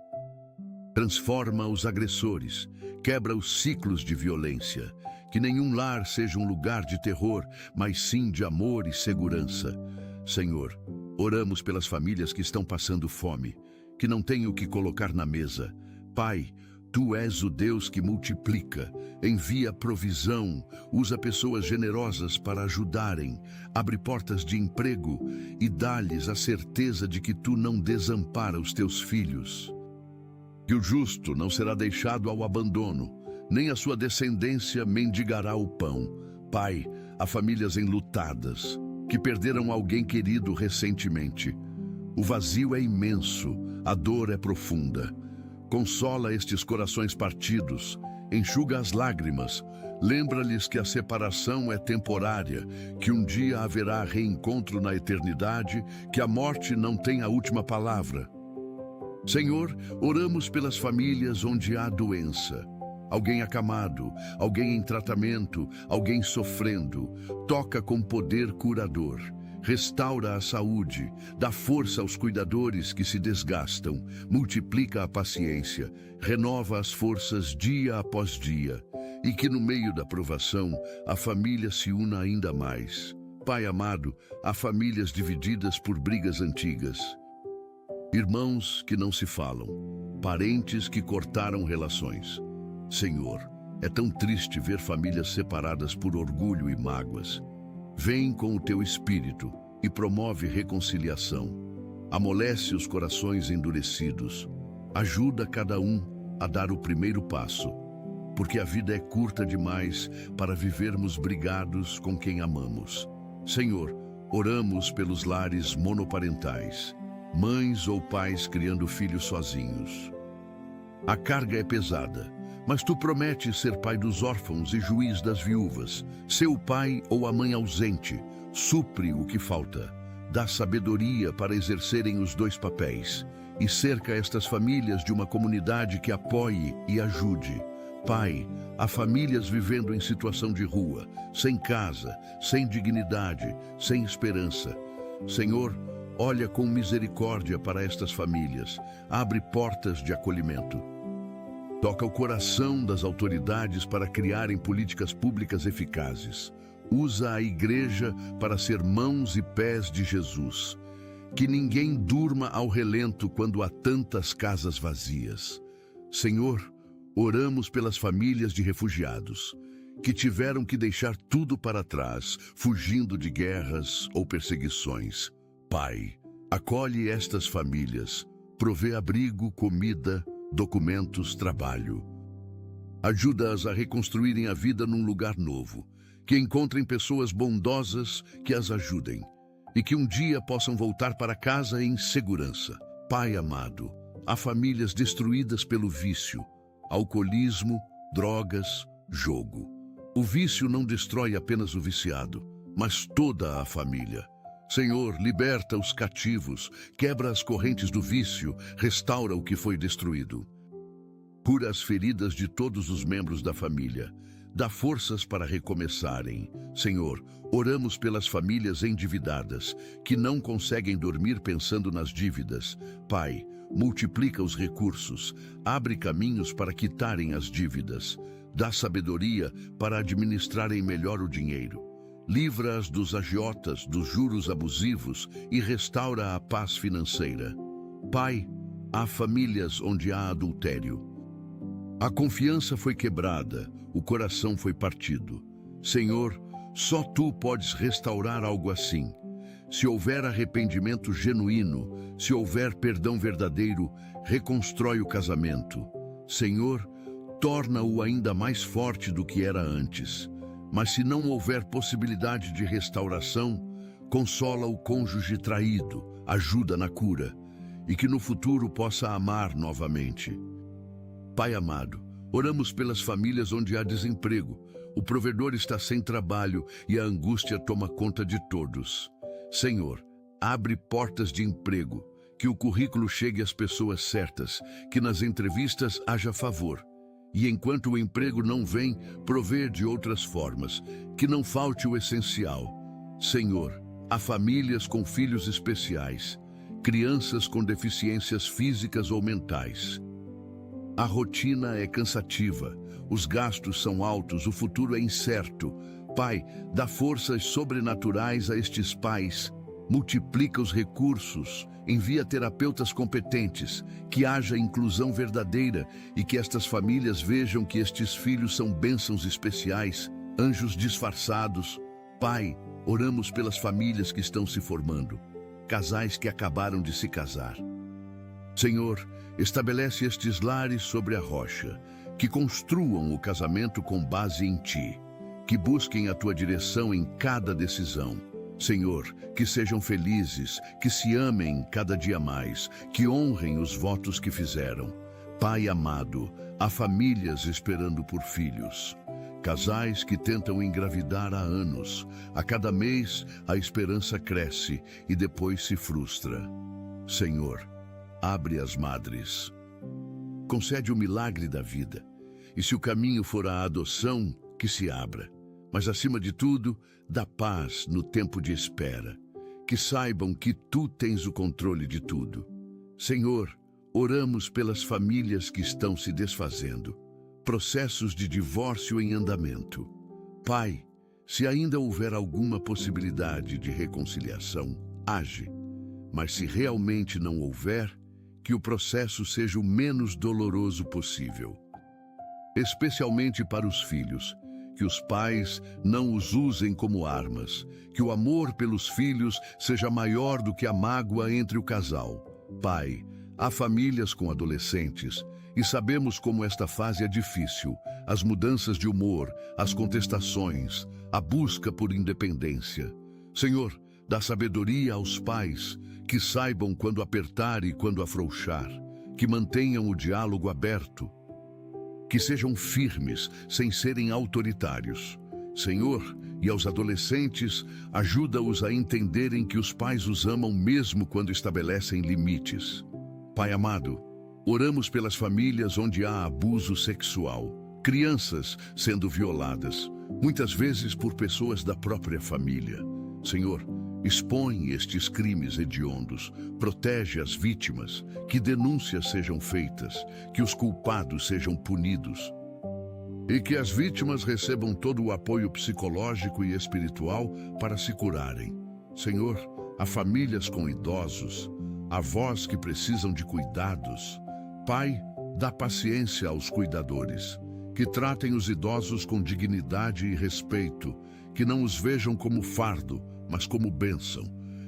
Transforma os agressores, quebra os ciclos de violência, que nenhum lar seja um lugar de terror, mas sim de amor e segurança. Senhor, oramos pelas famílias que estão passando fome, que não têm o que colocar na mesa. Pai, Tu és o Deus que multiplica, envia provisão, usa pessoas generosas para ajudarem, abre portas de emprego e dá-lhes a certeza de que Tu não desampara os Teus filhos. Que o justo não será deixado ao abandono, nem a sua descendência mendigará o pão. Pai, há famílias enlutadas, que perderam alguém querido recentemente. O vazio é imenso, a dor é profunda. Consola estes corações partidos, enxuga as lágrimas, lembra-lhes que a separação é temporária, que um dia haverá reencontro na eternidade, que a morte não tem a última palavra. Senhor, oramos pelas famílias onde há doença. Alguém acamado, alguém em tratamento, alguém sofrendo. Toca com poder curador. Restaura a saúde, dá força aos cuidadores que se desgastam, multiplica a paciência, renova as forças dia após dia, e que no meio da provação a família se una ainda mais. Pai amado, há famílias divididas por brigas antigas. Irmãos que não se falam, parentes que cortaram relações. Senhor, é tão triste ver famílias separadas por orgulho e mágoas. Vem com o Teu Espírito e promove reconciliação. Amolece os corações endurecidos. Ajuda cada um a dar o primeiro passo, porque a vida é curta demais para vivermos brigados com quem amamos. Senhor, oramos pelos lares monoparentais, mães ou pais criando filhos sozinhos. A carga é pesada, mas Tu prometes ser pai dos órfãos e juiz das viúvas. Seu pai ou a mãe ausente, supre o que falta. Dá sabedoria para exercerem os dois papéis e cerca estas famílias de uma comunidade que apoie e ajude. Pai, há famílias vivendo em situação de rua, sem casa, sem dignidade, sem esperança. Senhor, olha com misericórdia para estas famílias, abre portas de acolhimento. Toca o coração das autoridades para criarem políticas públicas eficazes. Usa a igreja para ser mãos e pés de Jesus. Que ninguém durma ao relento quando há tantas casas vazias. Senhor, oramos pelas famílias de refugiados, que tiveram que deixar tudo para trás, fugindo de guerras ou perseguições. Pai, acolhe estas famílias, provê abrigo, comida, documentos, trabalho. Ajuda-as a reconstruírem a vida num lugar novo, que encontrem pessoas bondosas que as ajudem e que um dia possam voltar para casa em segurança. Pai amado, há famílias destruídas pelo vício, alcoolismo, drogas, jogo. O vício não destrói apenas o viciado, mas toda a família. Senhor, liberta os cativos, quebra as correntes do vício, restaura o que foi destruído. Cura as feridas de todos os membros da família. Dá forças para recomeçarem. Senhor, oramos pelas famílias endividadas, que não conseguem dormir pensando nas dívidas. Pai, multiplica os recursos, abre caminhos para quitarem as dívidas. Dá sabedoria para administrarem melhor o dinheiro. livra-as dos agiotas, dos juros abusivos e restaura a paz financeira. Pai, há famílias onde há adultério. A confiança foi quebrada, o coração foi partido. Senhor, só Tu podes restaurar algo assim. Se houver arrependimento genuíno, se houver perdão verdadeiro, reconstrói o casamento. Senhor, torna-o ainda mais forte do que era antes. Mas se não houver possibilidade de restauração, consola o cônjuge traído, ajuda na cura, e que no futuro possa amar novamente. Pai amado, oramos pelas famílias onde há desemprego. O provedor está sem trabalho e a angústia toma conta de todos. Senhor, abre portas de emprego, que o currículo chegue às pessoas certas, que nas entrevistas haja favor. E enquanto o emprego não vem, prover de outras formas, que não falte o essencial. Senhor, há famílias com filhos especiais, crianças com deficiências físicas ou mentais. A rotina é cansativa, os gastos são altos, o futuro é incerto. Pai, dá forças sobrenaturais a estes pais, multiplica os recursos, envia terapeutas competentes, que haja inclusão verdadeira e que estas famílias vejam que estes filhos são bênçãos especiais, anjos disfarçados. Pai, oramos pelas famílias que estão se formando, casais que acabaram de se casar. Senhor, estabelece estes lares sobre a rocha, que construam o casamento com base em Ti, que busquem a Tua direção em cada decisão. Senhor, que sejam felizes, que se amem cada dia mais, que honrem os votos que fizeram. Pai amado, há famílias esperando por filhos. Casais que tentam engravidar há anos. A cada mês, a esperança cresce e depois se frustra. Senhor, abre as madres. Concede o milagre da vida. E se o caminho for a adoção, que se abra. Mas, acima de tudo, dá paz no tempo de espera. Que saibam que Tu tens o controle de tudo. Senhor, oramos pelas famílias que estão se desfazendo. Processos de divórcio em andamento. Pai, se ainda houver alguma possibilidade de reconciliação, age. Mas se realmente não houver, que o processo seja o menos doloroso possível. Especialmente para os filhos, que os pais não os usem como armas, que o amor pelos filhos seja maior do que a mágoa entre o casal. Pai, há famílias com adolescentes e sabemos como esta fase é difícil, as mudanças de humor, as contestações, a busca por independência. Senhor, dá sabedoria aos pais, que saibam quando apertar e quando afrouxar, que mantenham o diálogo aberto, que sejam firmes, sem serem autoritários. Senhor, e aos adolescentes, ajuda-os a entenderem que os pais os amam mesmo quando estabelecem limites. Pai amado, oramos pelas famílias onde há abuso sexual, crianças sendo violadas, muitas vezes por pessoas da própria família. Senhor, expõe estes crimes hediondos, protege as vítimas, que denúncias sejam feitas, que os culpados sejam punidos e que as vítimas recebam todo o apoio psicológico e espiritual para se curarem. Senhor, há famílias com idosos, avós que precisam de cuidados. Pai, dá paciência aos cuidadores, que tratem os idosos com dignidade e respeito, que não os vejam como fardo, mas como bênção,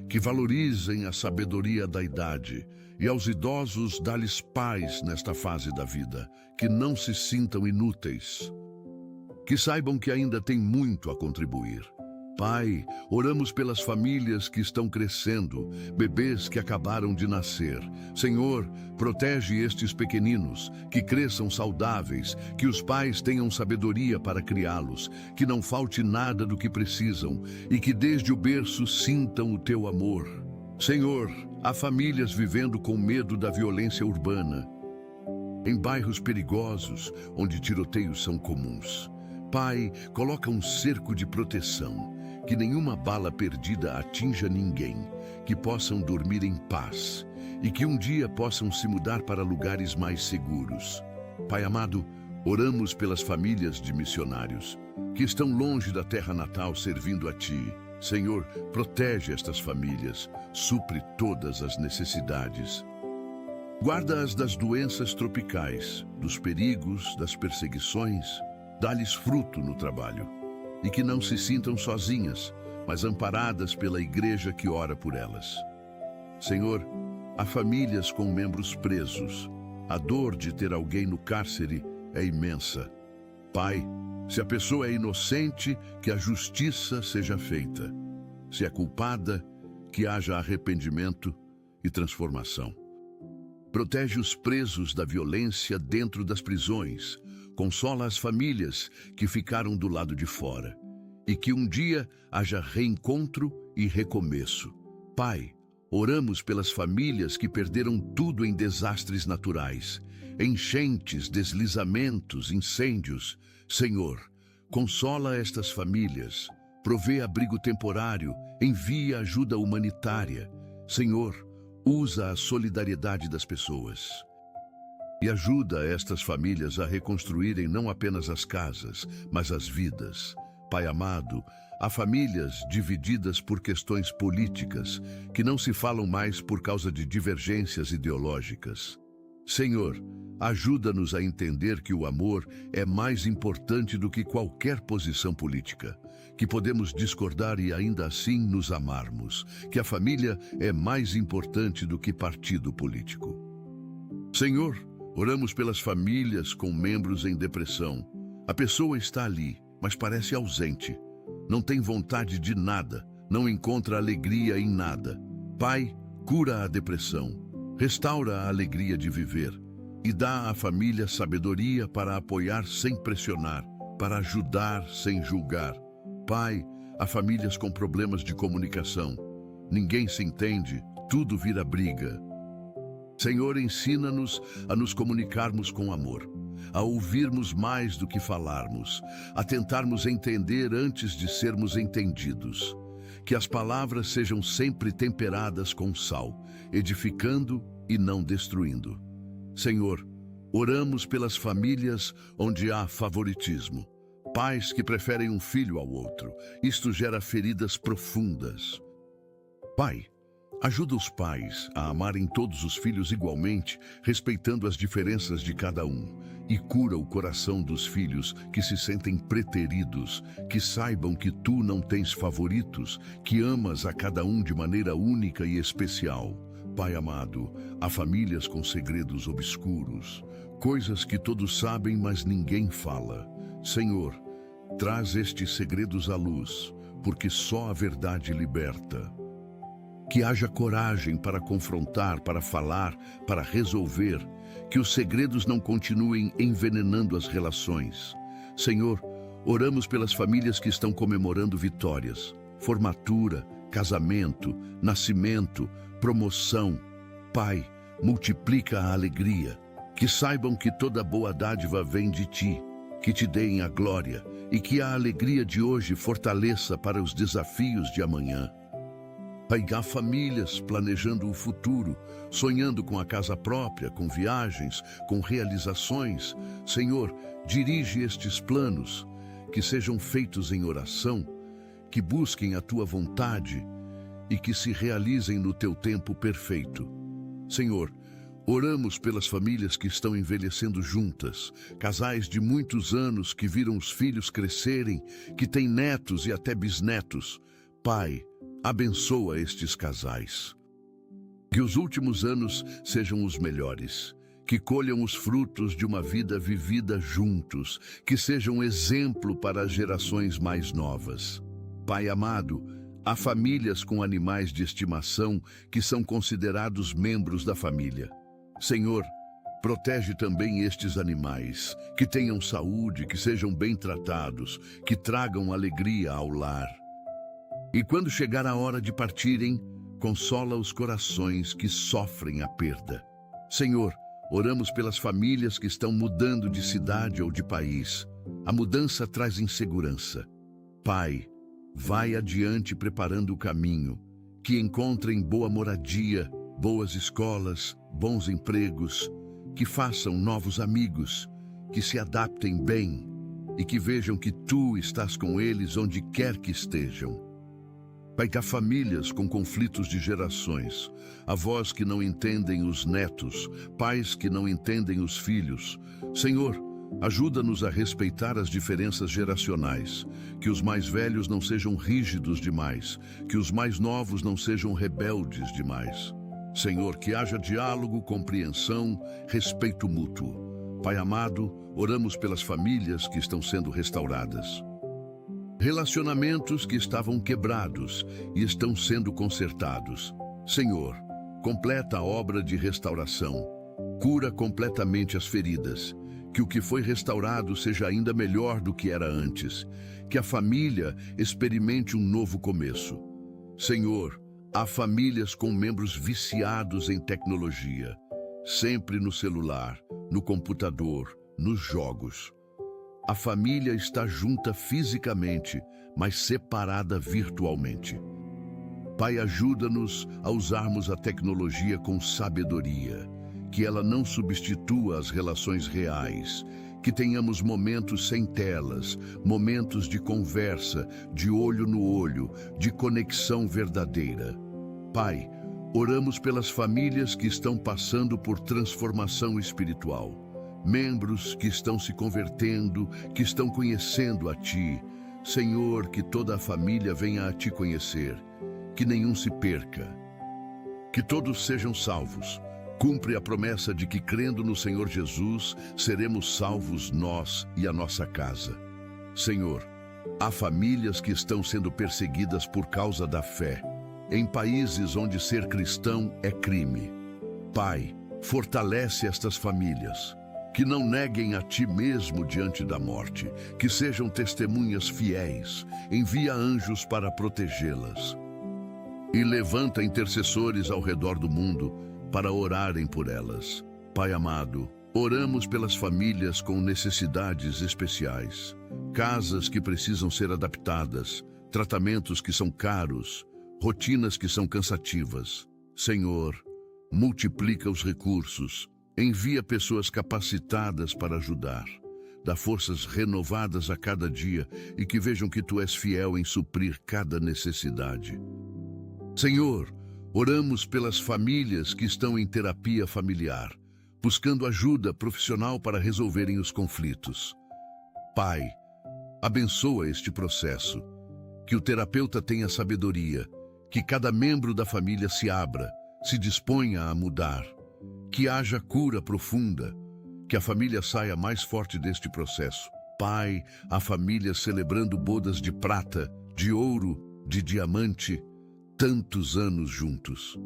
que valorizem a sabedoria da idade, e aos idosos dá-lhes paz nesta fase da vida, que não se sintam inúteis, que saibam que ainda têm muito a contribuir. Pai, oramos pelas famílias que estão crescendo, bebês que acabaram de nascer. Senhor, protege estes pequeninos, que cresçam saudáveis, que os pais tenham sabedoria para criá-los, que não falte nada do que precisam e que desde o berço sintam o Teu amor. Senhor, há famílias vivendo com medo da violência urbana, em bairros perigosos, onde tiroteios são comuns. Pai, coloca um cerco de proteção, que nenhuma bala perdida atinja ninguém, que possam dormir em paz e que um dia possam se mudar para lugares mais seguros. Pai amado, Oramos pelas famílias de missionários que estão longe da terra natal servindo a Ti. Senhor, protege estas famílias, supre todas as necessidades. Guarda-as das doenças tropicais, dos perigos, das perseguições. Dá-lhes fruto no trabalho. E que não se sintam sozinhas, mas amparadas pela igreja que ora por elas. Senhor, há famílias com membros presos. A dor de ter alguém no cárcere é imensa. Pai, se a pessoa é inocente, que a justiça seja feita. Se é culpada, que haja arrependimento e transformação. Protege os presos da violência dentro das prisões. Consola as famílias que ficaram do lado de fora. E que um dia haja reencontro e recomeço. Pai, oramos pelas famílias que perderam tudo em desastres naturais, enchentes, deslizamentos, incêndios. Senhor, consola estas famílias, provê abrigo temporário, envia ajuda humanitária. Senhor, usa a solidariedade das pessoas e ajuda estas famílias a reconstruírem não apenas as casas, mas as vidas. Pai amado, há famílias divididas por questões políticas que não se falam mais por causa de divergências ideológicas. Senhor, ajuda-nos a entender que o amor é mais importante do que qualquer posição política, que podemos discordar e ainda assim nos amarmos, que a família é mais importante do que partido político. Senhor, oramos pelas famílias com membros em depressão. A pessoa está ali, mas parece ausente. Não tem vontade de nada, não encontra alegria em nada. Pai, cura a depressão, restaura a alegria de viver e dá à família sabedoria para apoiar sem pressionar, para ajudar sem julgar. Pai, há famílias com problemas de comunicação. Ninguém se entende, tudo vira briga. Senhor, ensina-nos a nos comunicarmos com amor, a ouvirmos mais do que falarmos, a tentarmos entender antes de sermos entendidos. Que as palavras sejam sempre temperadas com sal, edificando e não destruindo. Senhor, oramos pelas famílias onde há favoritismo. Pais que preferem um filho ao outro. Isto gera feridas profundas. Pai, ajuda os pais a amarem todos os filhos igualmente, respeitando as diferenças de cada um, e cura o coração dos filhos que se sentem preteridos, que saibam que tu não tens favoritos, que amas a cada um de maneira única e especial. Pai amado, há famílias com segredos obscuros, coisas que todos sabem, mas ninguém fala. Senhor, traz estes segredos à luz, porque só a verdade liberta. Que haja coragem para confrontar, para falar, para resolver, que os segredos não continuem envenenando as relações. Senhor, oramos pelas famílias que estão comemorando vitórias, formatura, casamento, nascimento, promoção. Pai, multiplica a alegria, que saibam que toda boa dádiva vem de Ti, que Te deem a glória e que a alegria de hoje fortaleça para os desafios de amanhã. Pai, há famílias planejando o futuro, sonhando com a casa própria, com viagens, com realizações. Senhor, dirige estes planos, que sejam feitos em oração, que busquem a Tua vontade e que se realizem no Teu tempo perfeito. Senhor, oramos pelas famílias que estão envelhecendo juntas, casais de muitos anos que viram os filhos crescerem, que têm netos e até bisnetos. Pai, abençoa estes casais. Que os últimos anos sejam os melhores, que colham os frutos de uma vida vivida juntos, que sejam exemplo para as gerações mais novas. Pai amado, há famílias com animais de estimação que são considerados membros da família. Senhor, protege também estes animais, que tenham saúde, que sejam bem tratados, que tragam alegria ao lar. E quando chegar a hora de partirem, consola os corações que sofrem a perda. Senhor, oramos pelas famílias que estão mudando de cidade ou de país. A mudança traz insegurança. Pai, vai adiante preparando o caminho, que encontrem boa moradia, boas escolas, bons empregos, que façam novos amigos, que se adaptem bem e que vejam que tu estás com eles onde quer que estejam. Pai, que há famílias com conflitos de gerações, avós que não entendem os netos, pais que não entendem os filhos. Senhor, ajuda-nos a respeitar as diferenças geracionais, que os mais velhos não sejam rígidos demais, que os mais novos não sejam rebeldes demais. Senhor, que haja diálogo, compreensão, respeito mútuo. Pai amado, oramos pelas famílias que estão sendo restauradas. Relacionamentos que estavam quebrados e estão sendo consertados. Senhor, completa a obra de restauração. Cura completamente as feridas. Que o que foi restaurado seja ainda melhor do que era antes. Que a família experimente um novo começo. Senhor, há famílias com membros viciados em tecnologia, sempre no celular, no computador, nos jogos. A família está junta fisicamente, mas separada virtualmente. Pai, ajuda-nos a usarmos a tecnologia com sabedoria, que ela não substitua as relações reais, que tenhamos momentos sem telas, momentos de conversa, de olho no olho, de conexão verdadeira. Pai, oramos pelas famílias que estão passando por transformação espiritual. Membros que estão se convertendo, que estão conhecendo a Ti. Senhor, que toda a família venha a Ti conhecer, que nenhum se perca, que todos sejam salvos. Cumpre a promessa de que, crendo no Senhor Jesus, seremos salvos nós e a nossa casa. Senhor, há famílias que estão sendo perseguidas por causa da fé, em países onde ser cristão é crime. Pai, fortalece estas famílias, que não neguem a Ti mesmo diante da morte, que sejam testemunhas fiéis, envia anjos para protegê-las. E levanta intercessores ao redor do mundo para orarem por elas. Pai amado, oramos pelas famílias com necessidades especiais, casas que precisam ser adaptadas, tratamentos que são caros, rotinas que são cansativas. Senhor, multiplica os recursos, envia pessoas capacitadas para ajudar, dá forças renovadas a cada dia e que vejam que Tu és fiel em suprir cada necessidade. Senhor, oramos pelas famílias que estão em terapia familiar, buscando ajuda profissional para resolverem os conflitos. Pai, abençoa este processo, que o terapeuta tenha sabedoria, que cada membro da família se abra, se disponha a mudar, que haja cura profunda, que a família saia mais forte deste processo. Pai, a família celebrando bodas de prata, de ouro, de diamante, tantos anos juntos.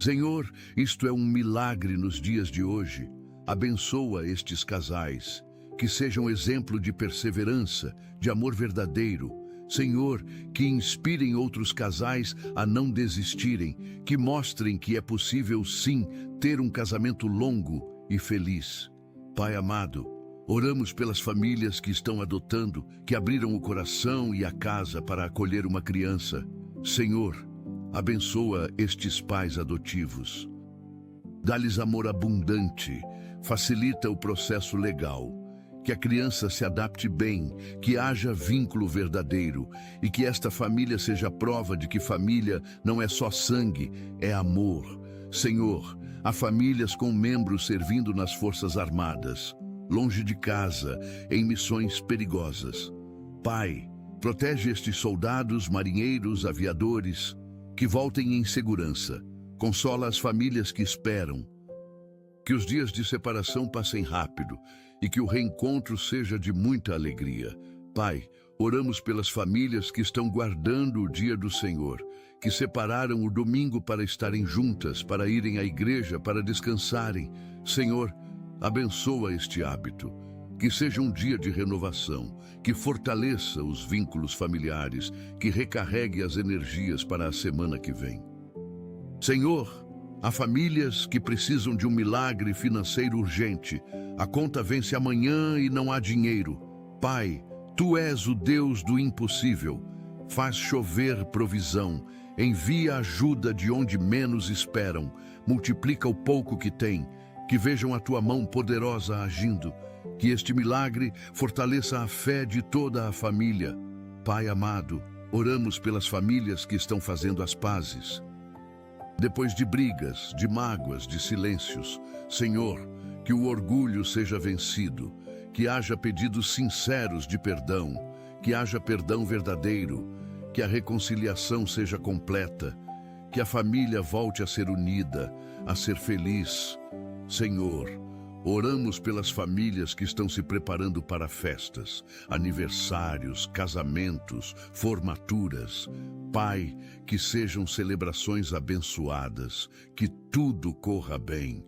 Senhor, isto é um milagre nos dias de hoje. Abençoa estes casais, que sejam exemplo de perseverança, de amor verdadeiro. Senhor, que inspirem outros casais a não desistirem, que mostrem que é possível sim ter um casamento longo e feliz. Pai amado, oramos pelas famílias que estão adotando, que abriram o coração e a casa para acolher uma criança. Senhor, abençoa estes pais adotivos. Dá-lhes amor abundante, facilita o processo legal, que a criança se adapte bem, que haja vínculo verdadeiro e que esta família seja prova de que família não é só sangue, é amor. Senhor, há famílias com membros servindo nas Forças Armadas, longe de casa, em missões perigosas. Pai, protege estes soldados, marinheiros, aviadores, que voltem em segurança. Consola as famílias que esperam. Que os dias de separação passem rápido e que o reencontro seja de muita alegria. Pai, oramos pelas famílias que estão guardando o dia do Senhor, que separaram o domingo para estarem juntas, para irem à igreja, para descansarem. Senhor, abençoa este hábito. Que seja um dia de renovação, que fortaleça os vínculos familiares, que recarregue as energias para a semana que vem. Senhor, há famílias que precisam de um milagre financeiro urgente. A conta vence amanhã e não há dinheiro. Pai, Tu és o Deus do impossível. Faz chover provisão, envia ajuda de onde menos esperam, multiplica o pouco que tem, que vejam a tua mão poderosa agindo, que este milagre fortaleça a fé de toda a família. Pai amado, oramos pelas famílias que estão fazendo as pazes. Depois de brigas, de mágoas, de silêncios, Senhor, que o orgulho seja vencido, que haja pedidos sinceros de perdão, que haja perdão verdadeiro, que a reconciliação seja completa, que a família volte a ser unida, a ser feliz. Senhor, oramos pelas famílias que estão se preparando para festas, aniversários, casamentos, formaturas. Pai, que sejam celebrações abençoadas, que tudo corra bem,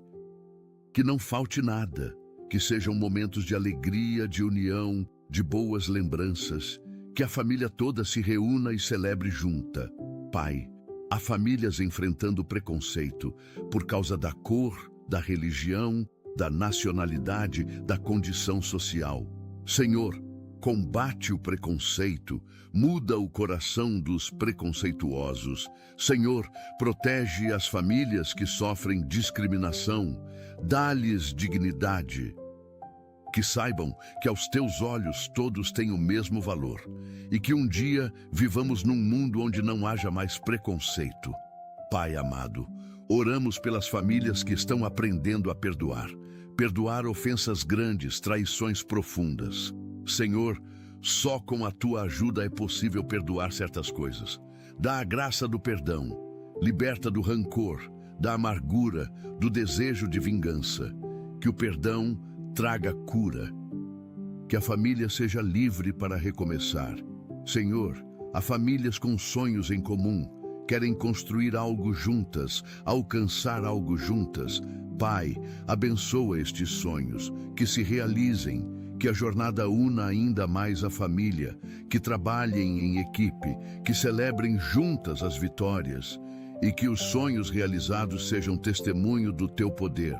que não falte nada, que sejam momentos de alegria, de união, de boas lembranças, que a família toda se reúna e celebre junta. Pai, há famílias enfrentando preconceito por causa da cor, da religião, da nacionalidade, da condição social. Senhor, combate o preconceito, muda o coração dos preconceituosos. Senhor, protege as famílias que sofrem discriminação, dá-lhes dignidade. Que saibam que aos teus olhos todos têm o mesmo valor e que um dia vivamos num mundo onde não haja mais preconceito. Pai amado, oramos pelas famílias que estão aprendendo a perdoar ofensas grandes, traições profundas. Senhor, só com a tua ajuda é possível perdoar certas coisas. Dá a graça do perdão, liberta do rancor, da amargura, do desejo de vingança. Que o perdão traga cura, que a família seja livre para recomeçar. Senhor, há famílias com sonhos em comum, querem construir algo juntas, alcançar algo juntas. Pai, abençoa estes sonhos, que se realizem, que a jornada una ainda mais a família, que trabalhem em equipe, que celebrem juntas as vitórias e que os sonhos realizados sejam testemunho do teu poder.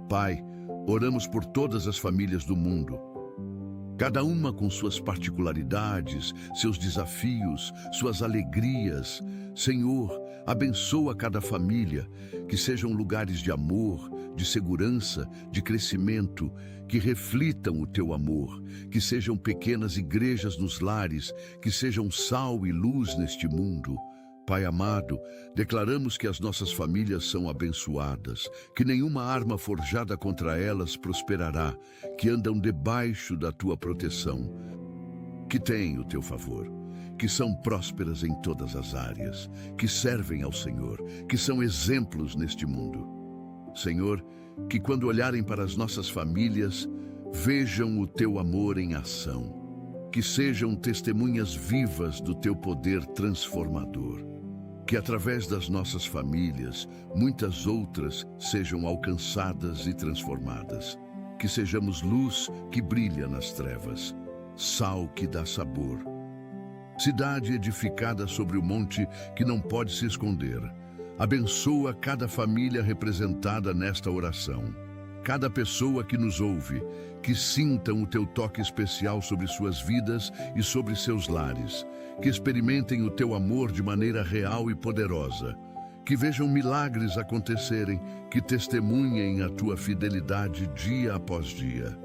Pai, oramos por todas as famílias do mundo, cada uma com suas particularidades, seus desafios, suas alegrias. Senhor, abençoa cada família, que sejam lugares de amor, de segurança, de crescimento, que reflitam o teu amor, que sejam pequenas igrejas nos lares, que sejam sal e luz neste mundo. Pai amado, declaramos que as nossas famílias são abençoadas, que nenhuma arma forjada contra elas prosperará, que andam debaixo da tua proteção, que têm o teu favor, que são prósperas em todas as áreas, que servem ao Senhor, que são exemplos neste mundo. Senhor, que quando olharem para as nossas famílias, vejam o teu amor em ação, que sejam testemunhas vivas do teu poder transformador. Que através das nossas famílias, muitas outras sejam alcançadas e transformadas. Que sejamos luz que brilha nas trevas, sal que dá sabor. Cidade edificada sobre o monte que não pode se esconder. Abençoa cada família representada nesta oração. Cada pessoa que nos ouve, que sintam o teu toque especial sobre suas vidas e sobre seus lares, que experimentem o teu amor de maneira real e poderosa, que vejam milagres acontecerem, que testemunhem a tua fidelidade dia após dia.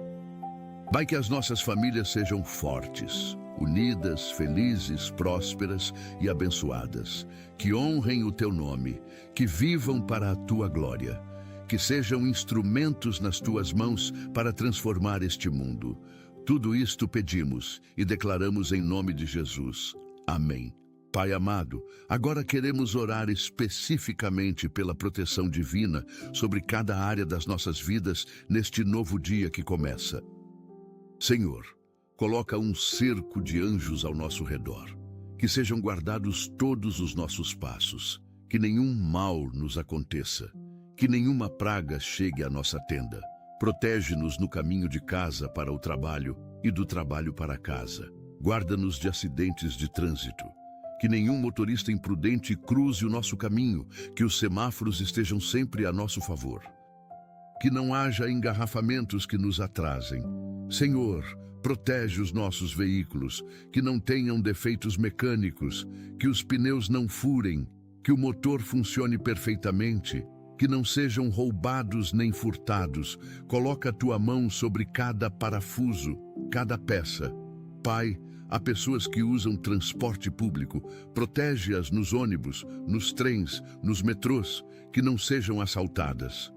Pai, que as nossas famílias sejam fortes, unidas, felizes, prósperas e abençoadas, que honrem o teu nome, que vivam para a tua glória, que sejam instrumentos nas tuas mãos para transformar este mundo. Tudo isto pedimos e declaramos em nome de Jesus. Amém. Pai amado, agora queremos orar especificamente pela proteção divina sobre cada área das nossas vidas neste novo dia que começa. Senhor, coloca um cerco de anjos ao nosso redor, que sejam guardados todos os nossos passos, que nenhum mal nos aconteça, que nenhuma praga chegue à nossa tenda. Protege-nos no caminho de casa para o trabalho e do trabalho para casa. Guarda-nos de acidentes de trânsito. Que nenhum motorista imprudente cruze o nosso caminho, que os semáforos estejam sempre a nosso favor. Que não haja engarrafamentos que nos atrasem. Senhor, protege os nossos veículos, que não tenham defeitos mecânicos, que os pneus não furem, que o motor funcione perfeitamente. que não sejam roubados nem furtados. Coloca a tua mão sobre cada parafuso, cada peça. Pai, há pessoas que usam transporte público. Protege-as nos ônibus, nos trens, nos metrôs, que não sejam assaltadas,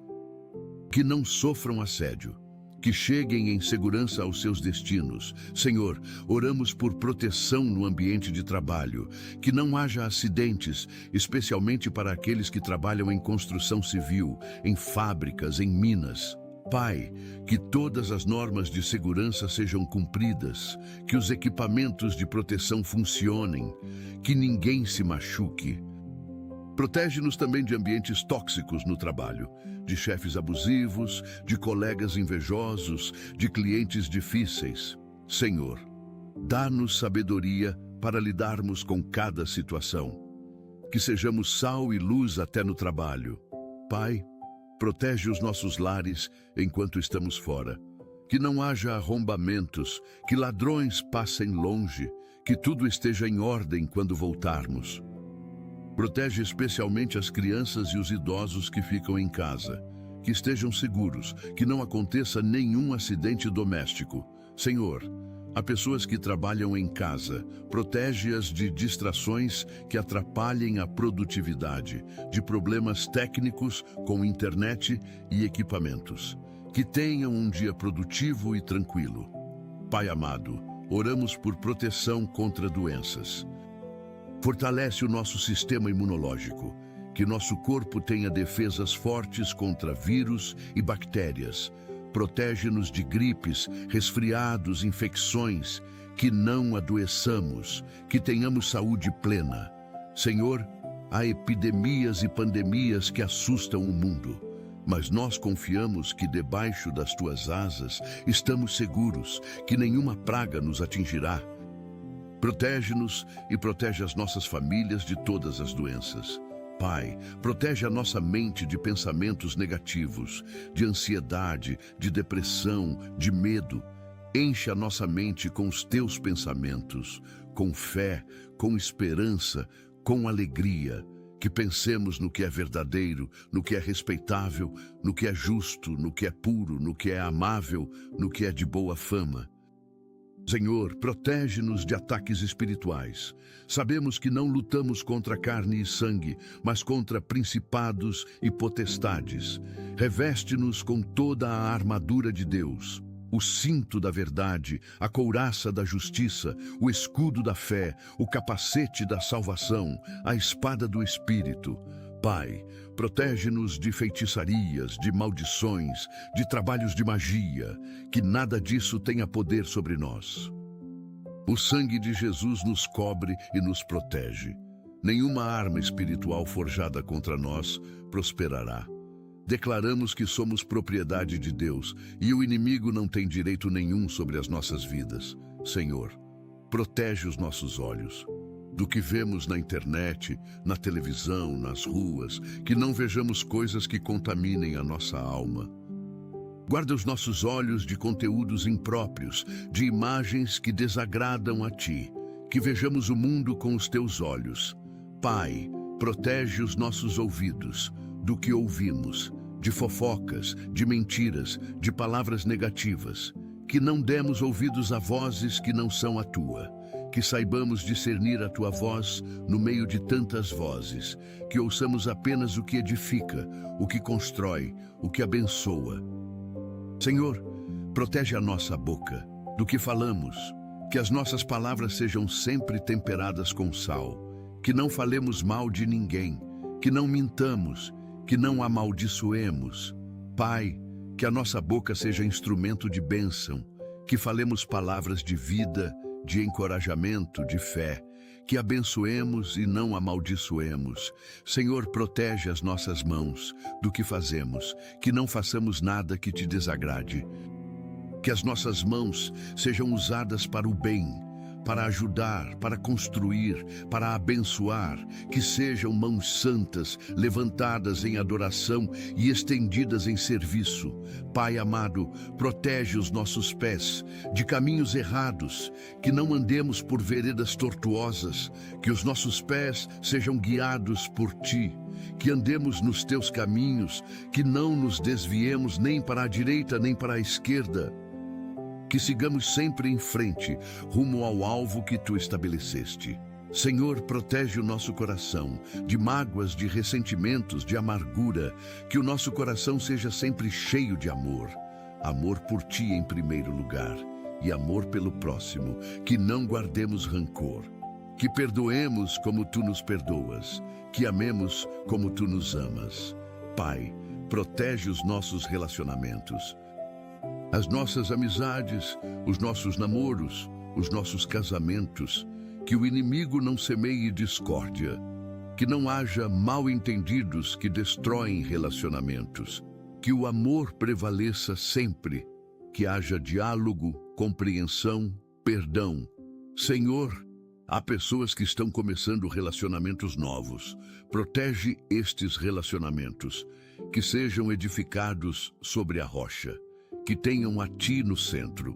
que não sofram assédio, que cheguem em segurança aos seus destinos. Senhor, oramos por proteção no ambiente de trabalho, que não haja acidentes, especialmente para aqueles que trabalham em construção civil, em fábricas, em minas. Pai, que todas as normas de segurança sejam cumpridas, que os equipamentos de proteção funcionem, que ninguém se machuque. Protege-nos também de ambientes tóxicos no trabalho, de chefes abusivos, de colegas invejosos, de clientes difíceis. Senhor, dá-nos sabedoria para lidarmos com cada situação. Que sejamos sal e luz até no trabalho. Pai, protege os nossos lares enquanto estamos fora. Que não haja arrombamentos, que ladrões passem longe, que tudo esteja em ordem quando voltarmos. Protege especialmente as crianças e os idosos que ficam em casa. Que estejam seguros, que não aconteça nenhum acidente doméstico. Senhor, há pessoas que trabalham em casa. Protege-as de distrações que atrapalhem a produtividade, de problemas técnicos com internet e equipamentos. Que tenham um dia produtivo e tranquilo. Pai amado, oramos por proteção contra doenças. Fortalece o nosso sistema imunológico, que nosso corpo tenha defesas fortes contra vírus e bactérias. Protege-nos de gripes, resfriados, infecções, que não adoeçamos, que tenhamos saúde plena. Senhor, há epidemias e pandemias que assustam o mundo, mas nós confiamos que debaixo das tuas asas estamos seguros, que nenhuma praga nos atingirá. Protege-nos e protege as nossas famílias de todas as doenças. Pai, protege a nossa mente de pensamentos negativos, de ansiedade, de depressão, de medo. Enche a nossa mente com os teus pensamentos, com fé, com esperança, com alegria. Que pensemos no que é verdadeiro, no que é respeitável, no que é justo, no que é puro, no que é amável, no que é de boa fama. Senhor, protege-nos de ataques espirituais. Sabemos que não lutamos contra carne e sangue, mas contra principados e potestades. Reveste-nos com toda a armadura de Deus, o cinto da verdade, a couraça da justiça, o escudo da fé, o capacete da salvação, a espada do Espírito. Pai, protege-nos de feitiçarias, de maldições, de trabalhos de magia, que nada disso tenha poder sobre nós. O sangue de Jesus nos cobre e nos protege. Nenhuma arma espiritual forjada contra nós prosperará. Declaramos que somos propriedade de Deus e o inimigo não tem direito nenhum sobre as nossas vidas. Senhor, protege os nossos olhos do que vemos na internet, na televisão, nas ruas, que não vejamos coisas que contaminem a nossa alma. Guarda os nossos olhos de conteúdos impróprios, de imagens que desagradam a Ti, que vejamos o mundo com os Teus olhos. Pai, protege os nossos ouvidos do que ouvimos, de fofocas, de mentiras, de palavras negativas, que não demos ouvidos a vozes que não são a Tua. Que saibamos discernir a Tua voz no meio de tantas vozes, que ouçamos apenas o que edifica, o que constrói, o que abençoa. Senhor, protege a nossa boca do que falamos, que as nossas palavras sejam sempre temperadas com sal, que não falemos mal de ninguém, que não mintamos, que não amaldiçoemos. Pai, que a nossa boca seja instrumento de bênção, que falemos palavras de vida, de encorajamento, de fé, que abençoemos e não amaldiçoemos. Senhor, protege as nossas mãos do que fazemos, que não façamos nada que Te desagrade. Que as nossas mãos sejam usadas para o bem, para ajudar, para construir, para abençoar, que sejam mãos santas, levantadas em adoração e estendidas em serviço. Pai amado, protege os nossos pés de caminhos errados, que não andemos por veredas tortuosas, que os nossos pés sejam guiados por Ti. que andemos nos teus caminhos, que não nos desviemos nem para a direita nem para a esquerda, que sigamos sempre em frente, rumo ao alvo que tu estabeleceste. Senhor, protege o nosso coração de mágoas, de ressentimentos, de amargura, que o nosso coração seja sempre cheio de amor. Amor por ti em primeiro lugar e amor pelo próximo, que não guardemos rancor, que perdoemos como tu nos perdoas, que amemos como tu nos amas. Pai, protege os nossos relacionamentos, as nossas amizades, os nossos namoros, os nossos casamentos, que o inimigo não semeie discórdia, que não haja mal-entendidos que destroem relacionamentos, que o amor prevaleça sempre, que haja diálogo, compreensão, perdão. Senhor, há pessoas que estão começando relacionamentos novos. Protege estes relacionamentos, que sejam edificados sobre a rocha, que tenham a ti no centro.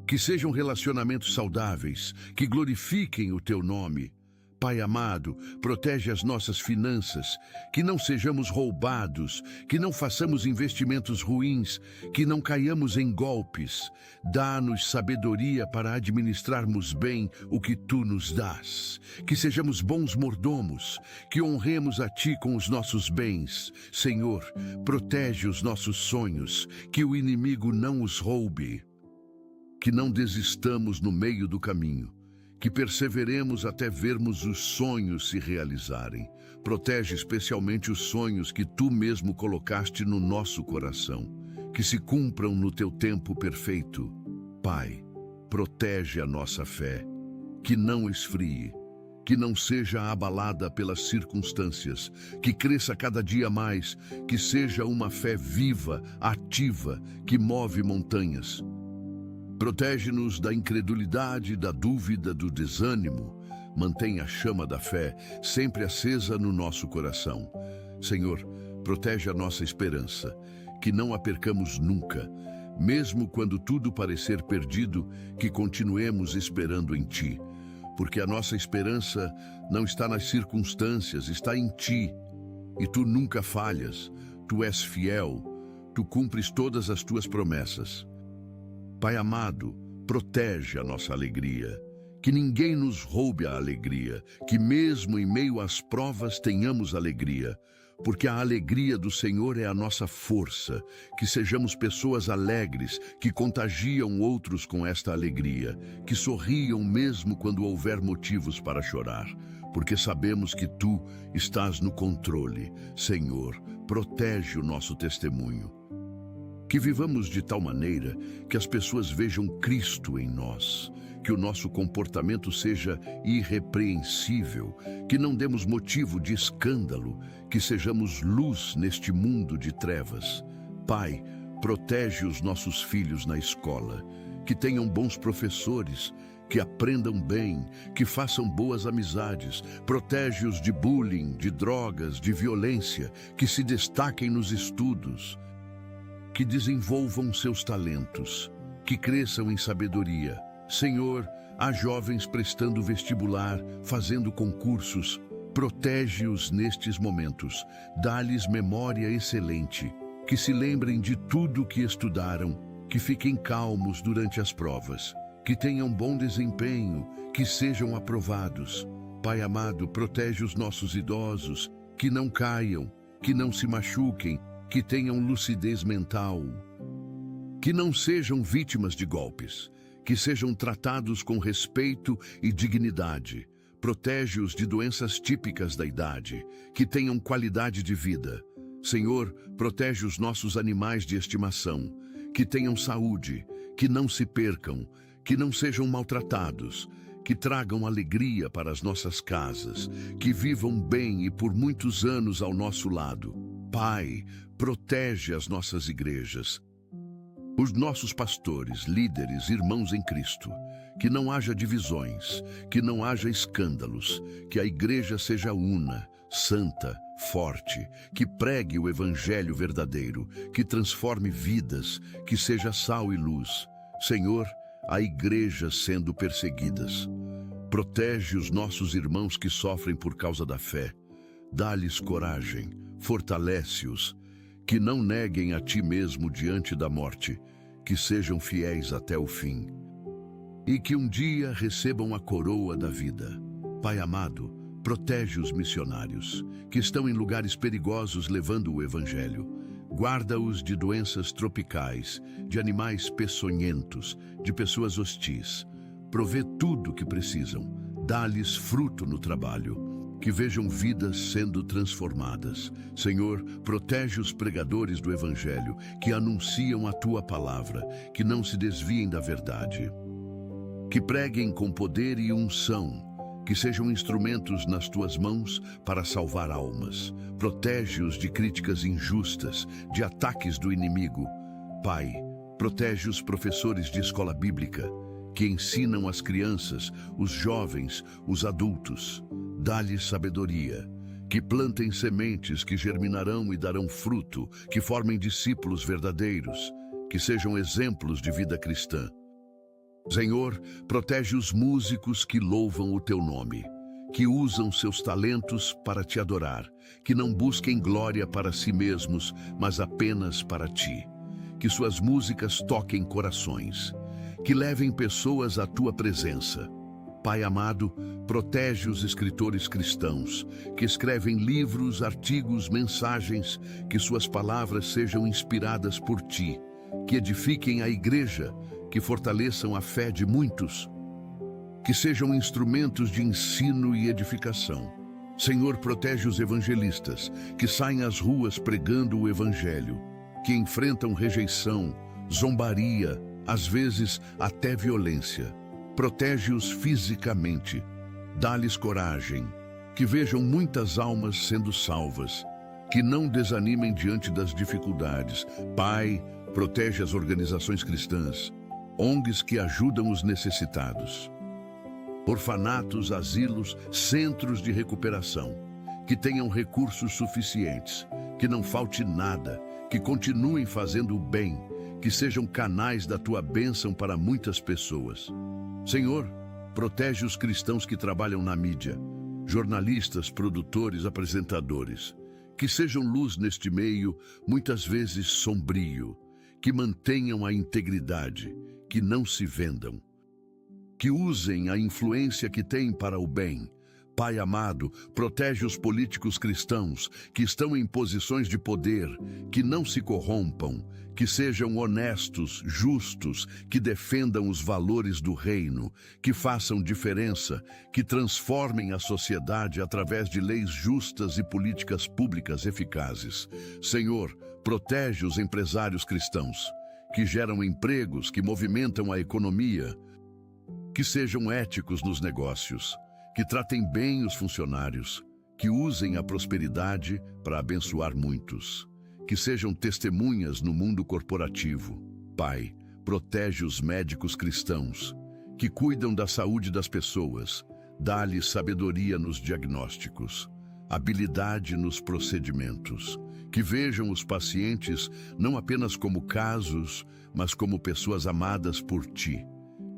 Que sejam relacionamentos saudáveis, que glorifiquem o teu nome. Pai amado, protege as nossas finanças, que não sejamos roubados, que não façamos investimentos ruins, que não caiamos em golpes. Dá-nos sabedoria para administrarmos bem o que tu nos dás. Que sejamos bons mordomos, que honremos a ti com os nossos bens. Senhor, protege os nossos sonhos, que o inimigo não os roube. Que não desistamos no meio do caminho, que perseveremos até vermos os sonhos se realizarem. Protege especialmente os sonhos que tu mesmo colocaste no nosso coração, que se cumpram no teu tempo perfeito. Pai, protege a nossa fé, que não esfrie, que não seja abalada pelas circunstâncias, que cresça cada dia mais, que seja uma fé viva, ativa, que move montanhas. Protege-nos da incredulidade, da dúvida, do desânimo. Mantém a chama da fé sempre acesa no nosso coração. Senhor, protege a nossa esperança, que não a percamos nunca. Mesmo quando tudo parecer perdido, que continuemos esperando em Ti. Porque a nossa esperança não está nas circunstâncias, está em Ti. E Tu nunca falhas, Tu és fiel, Tu cumpres todas as Tuas promessas. Pai amado, protege a nossa alegria, que ninguém nos roube a alegria, que mesmo em meio às provas tenhamos alegria, porque a alegria do Senhor é a nossa força, que sejamos pessoas alegres, que contagiam outros com esta alegria, que sorriam mesmo quando houver motivos para chorar, porque sabemos que Tu estás no controle. Senhor, protege o nosso testemunho. Que vivamos de tal maneira que as pessoas vejam Cristo em nós, que o nosso comportamento seja irrepreensível, que não demos motivo de escândalo, que sejamos luz neste mundo de trevas. Pai, protege os nossos filhos na escola, que tenham bons professores, que aprendam bem, que façam boas amizades. Protege-os de bullying, de drogas, de violência, que se destaquem nos estudos, que desenvolvam seus talentos, que cresçam em sabedoria. Senhor, há jovens prestando vestibular, fazendo concursos. Protege-os nestes momentos, dá-lhes memória excelente, que se lembrem de tudo que estudaram, que fiquem calmos durante as provas, que tenham bom desempenho, que sejam aprovados. Pai amado, protege os nossos idosos, que não caiam, que não se machuquem, que tenham lucidez mental, que não sejam vítimas de golpes, que sejam tratados com respeito e dignidade. Protege-os de doenças típicas da idade, que tenham qualidade de vida. Senhor, protege os nossos animais de estimação, que tenham saúde, que não se percam, que não sejam maltratados, que tragam alegria para as nossas casas, que vivam bem e por muitos anos ao nosso lado. Pai, protege as nossas igrejas, os nossos pastores, líderes, irmãos em Cristo, que não haja divisões, que não haja escândalos, que a igreja seja una, santa, forte, que pregue o evangelho verdadeiro, que transforme vidas, que seja sal e luz. Senhor, a igreja sendo perseguidas, protege os nossos irmãos que sofrem por causa da fé. Dá-lhes coragem, fortalece-os, que não neguem a ti mesmo diante da morte, que sejam fiéis até o fim, e que um dia recebam a coroa da vida. Pai amado, protege os missionários, que estão em lugares perigosos levando o Evangelho. Guarda-os de doenças tropicais, de animais peçonhentos, de pessoas hostis. Provê tudo o que precisam. Dá-lhes fruto no trabalho, que vejam vidas sendo transformadas. Senhor, protege os pregadores do Evangelho, que anunciam a Tua palavra, que não se desviem da verdade. Que preguem com poder e unção, que sejam instrumentos nas Tuas mãos para salvar almas. Protege-os de críticas injustas, de ataques do inimigo. Pai, protege os professores de escola bíblica, que ensinam as crianças, os jovens, os adultos. Dá-lhes sabedoria, que plantem sementes que germinarão e darão fruto, que formem discípulos verdadeiros, que sejam exemplos de vida cristã. Senhor, protege os músicos que louvam o Teu nome, que usam seus talentos para Te adorar, que não busquem glória para si mesmos, mas apenas para Ti. Que suas músicas toquem corações, que levem pessoas à Tua presença. Pai amado, protege os escritores cristãos, que escrevem livros, artigos, mensagens, que suas palavras sejam inspiradas por Ti, que edifiquem a igreja, que fortaleçam a fé de muitos, que sejam instrumentos de ensino e edificação. Senhor, protege os evangelistas, que saem às ruas pregando o Evangelho, que enfrentam rejeição, zombaria, às vezes até violência. Protege-os fisicamente, dá-lhes coragem, que vejam muitas almas sendo salvas, que não desanimem diante das dificuldades. Pai, protege as organizações cristãs, ONGs que ajudam os necessitados, orfanatos, asilos, centros de recuperação, que tenham recursos suficientes, que não falte nada, que continuem fazendo o bem, que sejam canais da Tua bênção para muitas pessoas. Senhor, protege os cristãos que trabalham na mídia, jornalistas, produtores, apresentadores, que sejam luz neste meio, muitas vezes sombrio, que mantenham a integridade, que não se vendam, que usem a influência que têm para o bem. Pai amado, protege os políticos cristãos que estão em posições de poder, que não se corrompam, que sejam honestos, justos, que defendam os valores do reino, que façam diferença, que transformem a sociedade através de leis justas e políticas públicas eficazes. Senhor, protege os empresários cristãos, que geram empregos, que movimentam a economia, que sejam éticos nos negócios, que tratem bem os funcionários, que usem a prosperidade para abençoar muitos, que sejam testemunhas no mundo corporativo. Pai, protege os médicos cristãos, que cuidam da saúde das pessoas, dá-lhes sabedoria nos diagnósticos, habilidade nos procedimentos, que vejam os pacientes não apenas como casos, mas como pessoas amadas por Ti,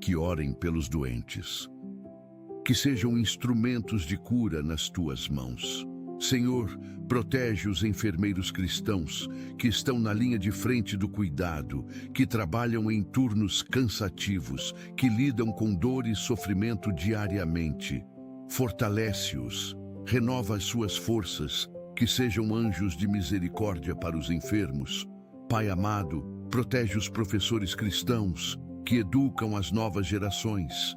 que orem pelos doentes, que sejam instrumentos de cura nas Tuas mãos. Senhor, protege os enfermeiros cristãos que estão na linha de frente do cuidado, que trabalham em turnos cansativos, que lidam com dor e sofrimento diariamente. Fortalece-os, renova as suas forças, que sejam anjos de misericórdia para os enfermos. Pai amado, protege os professores cristãos que educam as novas gerações,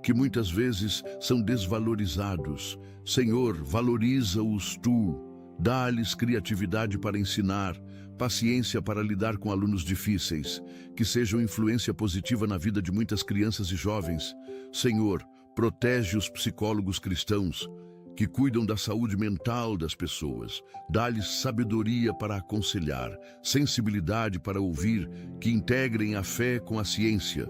que muitas vezes são desvalorizados. Senhor, valoriza-os Tu, dá-lhes criatividade para ensinar, paciência para lidar com alunos difíceis, que sejam influência positiva na vida de muitas crianças e jovens. Senhor, protege os psicólogos cristãos, que cuidam da saúde mental das pessoas, dá-lhes sabedoria para aconselhar, sensibilidade para ouvir, que integrem a fé com a ciência,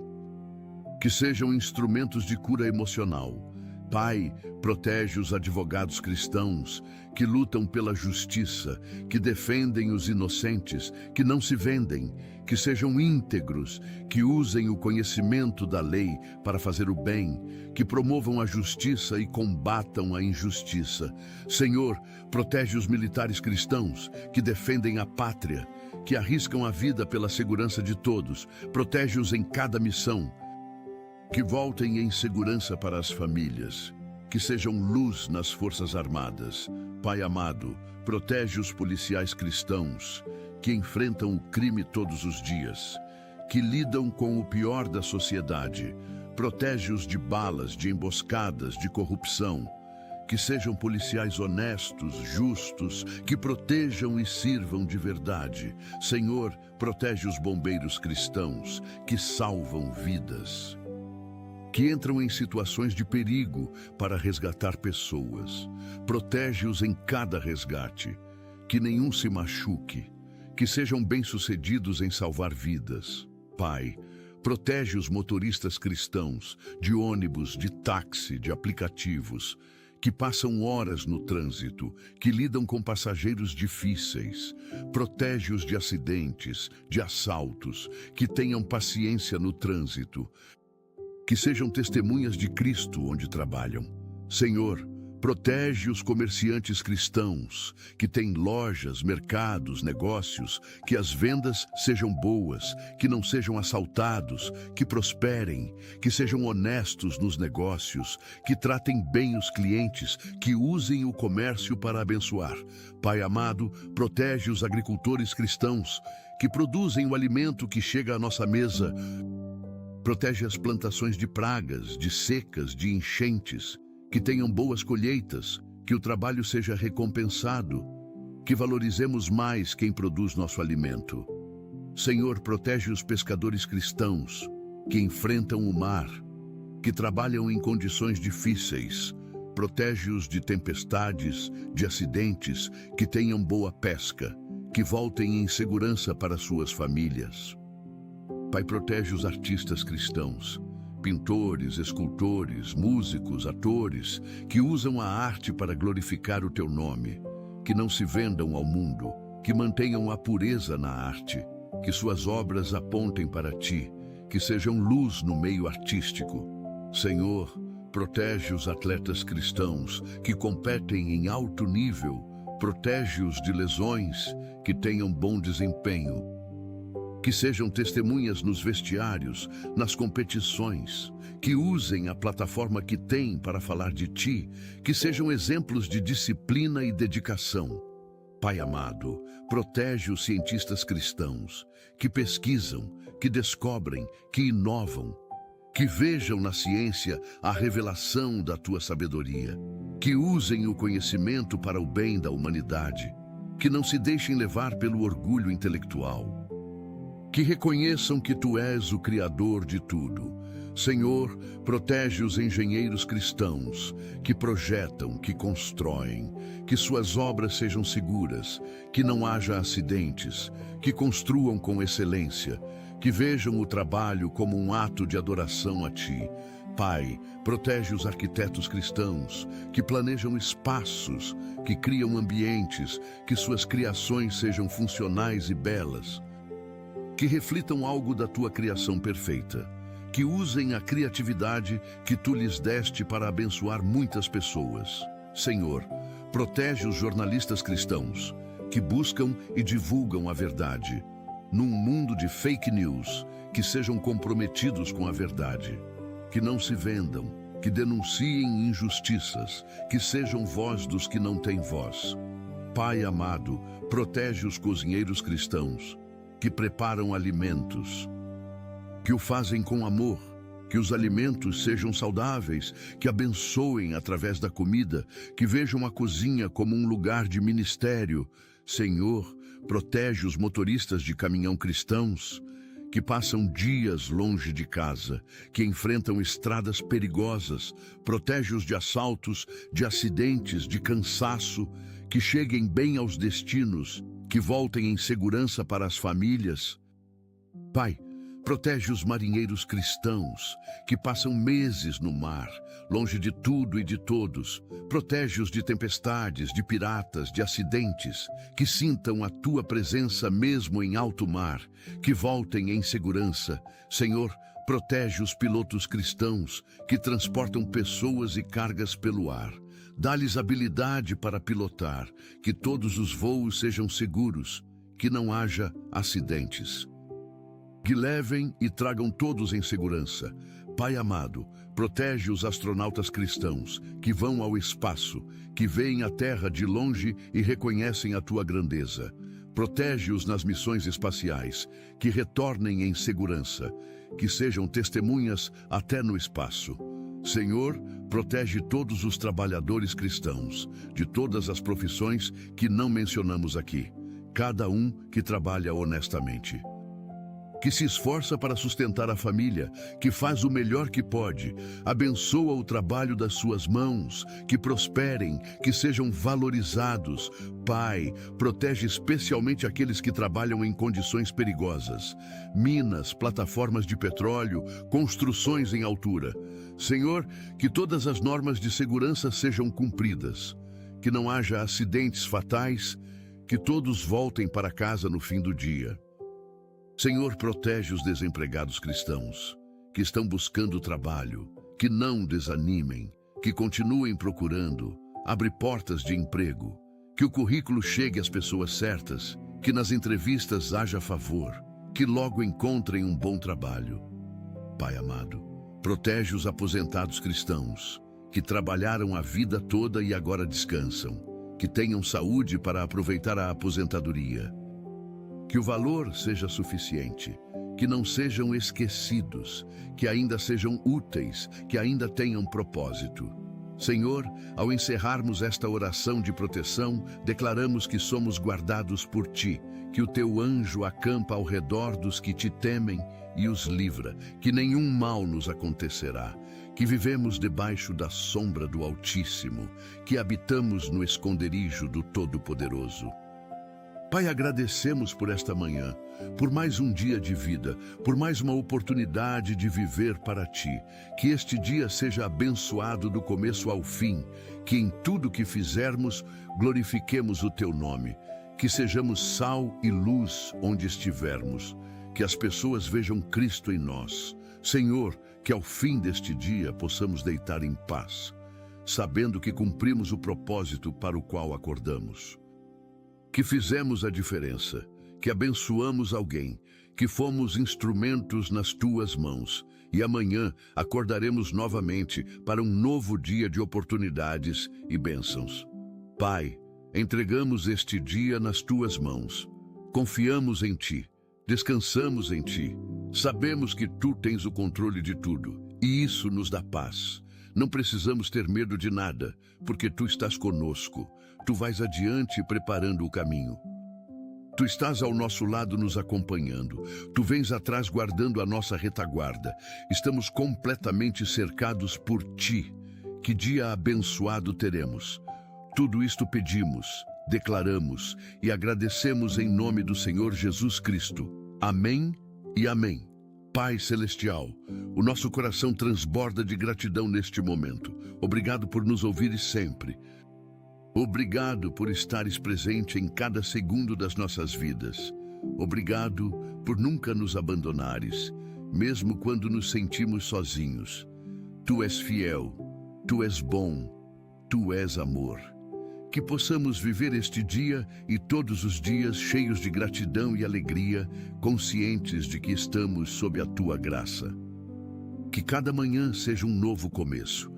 que sejam instrumentos de cura emocional, Pai, protege os advogados cristãos que lutam pela justiça, que defendem os inocentes, que não se vendem, que sejam íntegros, que usem o conhecimento da lei para fazer o bem, que promovam a justiça e combatam a injustiça. Senhor, protege os militares cristãos que defendem a pátria, que arriscam a vida pela segurança de todos. Protege-os em cada missão. Que voltem em segurança para as famílias, que sejam luz nas Forças Armadas. Pai amado, protege os policiais cristãos, que enfrentam o crime todos os dias, que lidam com o pior da sociedade. Protege-os de balas, de emboscadas, de corrupção. Que sejam policiais honestos, justos, que protejam e sirvam de verdade. Senhor, protege os bombeiros cristãos, que salvam vidas, que entram em situações de perigo para resgatar pessoas. Protege-os em cada resgate, que nenhum se machuque, que sejam bem-sucedidos em salvar vidas. Pai, protege os motoristas cristãos de ônibus, de táxi, de aplicativos, que passam horas no trânsito, que lidam com passageiros difíceis. Protege-os de acidentes, de assaltos, que tenham paciência no trânsito, que sejam testemunhas de Cristo onde trabalham. Senhor, protege os comerciantes cristãos, que têm lojas, mercados, negócios, que as vendas sejam boas, que não sejam assaltados, que prosperem, que sejam honestos nos negócios, que tratem bem os clientes, que usem o comércio para abençoar. Pai amado, protege os agricultores cristãos, que produzem o alimento que chega à nossa mesa. Protege as plantações de pragas, de secas, de enchentes, que tenham boas colheitas, que o trabalho seja recompensado, que valorizemos mais quem produz nosso alimento. Senhor, protege os pescadores cristãos, que enfrentam o mar, que trabalham em condições difíceis. Protege-os de tempestades, de acidentes, que tenham boa pesca, que voltem em segurança para suas famílias. Pai, protege os artistas cristãos, pintores, escultores, músicos, atores, que usam a arte para glorificar o teu nome, que não se vendam ao mundo, que mantenham a pureza na arte, que suas obras apontem para ti, que sejam luz no meio artístico. Senhor, protege os atletas cristãos que competem em alto nível, protege-os de lesões, que tenham bom desempenho, que sejam testemunhas nos vestiários, nas competições, que usem a plataforma que têm para falar de ti, que sejam exemplos de disciplina e dedicação. Pai amado, protege os cientistas cristãos, que pesquisam, que descobrem, que inovam, que vejam na ciência a revelação da tua sabedoria, que usem o conhecimento para o bem da humanidade, que não se deixem levar pelo orgulho intelectual, que reconheçam que tu és o Criador de tudo. Senhor, protege os engenheiros cristãos, que projetam, que constroem, que suas obras sejam seguras, que não haja acidentes, que construam com excelência, que vejam o trabalho como um ato de adoração a ti. Pai, protege os arquitetos cristãos, que planejam espaços, que criam ambientes, que suas criações sejam funcionais e belas, que reflitam algo da tua criação perfeita, que usem a criatividade que tu lhes deste para abençoar muitas pessoas. Senhor, protege os jornalistas cristãos, que buscam e divulgam a verdade, num mundo de fake news, que sejam comprometidos com a verdade, que não se vendam, que denunciem injustiças, que sejam voz dos que não têm voz. Pai amado, protege os cozinheiros cristãos, que preparam alimentos, que o fazem com amor, que os alimentos sejam saudáveis, que abençoem através da comida, que vejam a cozinha como um lugar de ministério. Senhor, protege os motoristas de caminhão cristãos, que passam dias longe de casa, que enfrentam estradas perigosas. Protege-os de assaltos, de acidentes, de cansaço, que cheguem bem aos destinos, que voltem em segurança para as famílias. Pai, Protege os marinheiros cristãos que passam meses no mar, longe de tudo e de todos. Protege-os de tempestades, de piratas, de acidentes, que sintam a tua presença mesmo em alto mar, que voltem em segurança. Senhor, protege os pilotos cristãos que transportam pessoas e cargas pelo ar. Dá-lhes habilidade para pilotar, que todos os voos sejam seguros, que não haja acidentes. Que levem e tragam todos em segurança. Pai amado, protege os astronautas cristãos que vão ao espaço, que veem a Terra de longe e reconhecem a tua grandeza. Protege-os nas missões espaciais, que retornem em segurança, que sejam testemunhas até no espaço. Senhor, protege todos os trabalhadores cristãos, de todas as profissões que não mencionamos aqui, cada um que trabalha honestamente, que se esforça para sustentar a família, que faz o melhor que pode. Abençoa o trabalho das suas mãos, que prosperem, que sejam valorizados. Pai, protege especialmente aqueles que trabalham em condições perigosas. Minas, plataformas de petróleo, construções em altura. Senhor, que todas as normas de segurança sejam cumpridas, que não haja acidentes fatais, que todos voltem para casa no fim do dia. Senhor, protege os desempregados cristãos que estão buscando trabalho, que não desanimem, que continuem procurando. Abre portas de emprego, que o currículo chegue às pessoas certas, que nas entrevistas haja favor, que logo encontrem um bom trabalho. Pai amado, protege os aposentados cristãos que trabalharam a vida toda e agora descansam, que tenham saúde para aproveitar a aposentadoria. Que o valor seja suficiente, que não sejam esquecidos, que ainda sejam úteis, que ainda tenham propósito. Senhor, ao encerrarmos esta oração de proteção, declaramos que somos guardados por Ti, que o Teu anjo acampa ao redor dos que Te temem e os livra, que nenhum mal nos acontecerá, que vivemos debaixo da sombra do Altíssimo, que habitamos no esconderijo do Todo-Poderoso. Pai, agradecemos por esta manhã, por mais um dia de vida, por mais uma oportunidade de viver para Ti. Que este dia seja abençoado do começo ao fim, que em tudo que fizermos glorifiquemos o Teu nome, que sejamos sal e luz onde estivermos, que as pessoas vejam Cristo em nós. Senhor, que ao fim deste dia possamos deitar em paz, sabendo que cumprimos o propósito para o qual acordamos. Que fizemos a diferença, que abençoamos alguém, que fomos instrumentos nas Tuas mãos, e amanhã acordaremos novamente para um novo dia de oportunidades e bênçãos. Pai, entregamos este dia nas Tuas mãos, confiamos em Ti, descansamos em Ti, sabemos que Tu tens o controle de tudo, e isso nos dá paz. Não precisamos ter medo de nada, porque Tu estás conosco. Tu vais adiante preparando o caminho. Tu estás ao nosso lado nos acompanhando. Tu vens atrás guardando a nossa retaguarda. Estamos completamente cercados por Ti. Que dia abençoado teremos. Tudo isto pedimos, declaramos e agradecemos em nome do Senhor Jesus Cristo. Amém e amém. Pai Celestial, o nosso coração transborda de gratidão neste momento. Obrigado por nos ouvires sempre. Obrigado por estares presente em cada segundo das nossas vidas. Obrigado por nunca nos abandonares, mesmo quando nos sentimos sozinhos. Tu és fiel, Tu és bom, Tu és amor. Que possamos viver este dia e todos os dias cheios de gratidão e alegria, conscientes de que estamos sob a Tua graça. Que cada manhã seja um novo começo,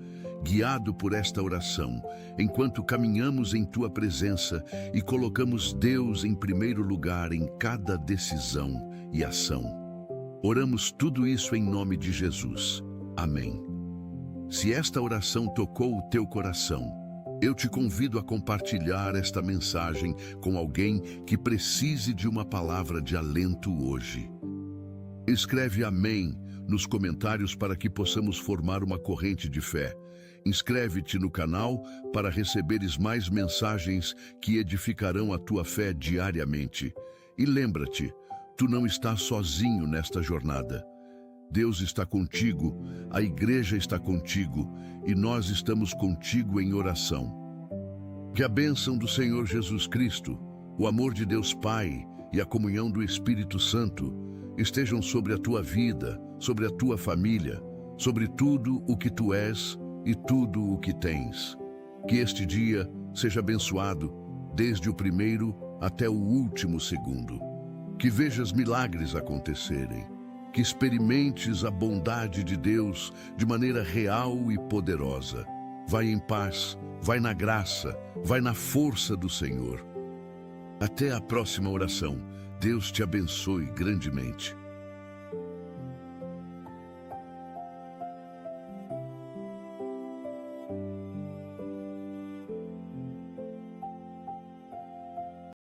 guiado por esta oração, enquanto caminhamos em Tua presença e colocamos Deus em primeiro lugar em cada decisão e ação. Oramos tudo isso em nome de Jesus. Amém. Se esta oração tocou o teu coração, eu te convido a compartilhar esta mensagem com alguém que precise de uma palavra de alento hoje. Escreve Amém nos comentários para que possamos formar uma corrente de fé. Inscreve-te no canal para receberes mais mensagens que edificarão a tua fé diariamente. E lembra-te, Tu não estás sozinho nesta jornada. Deus está contigo, a igreja está contigo e nós estamos contigo em oração. Que a bênção do Senhor Jesus Cristo, o amor de Deus Pai e a comunhão do Espírito Santo estejam sobre a tua vida, sobre a tua família, sobre tudo o que tu és e tudo o que tens. Que este dia seja abençoado desde o primeiro até o último segundo. Que vejas milagres acontecerem. Que experimentes a bondade de Deus de maneira real e poderosa. Vai em paz, vai na graça, vai na força do Senhor. Até a próxima oração. Deus te abençoe grandemente.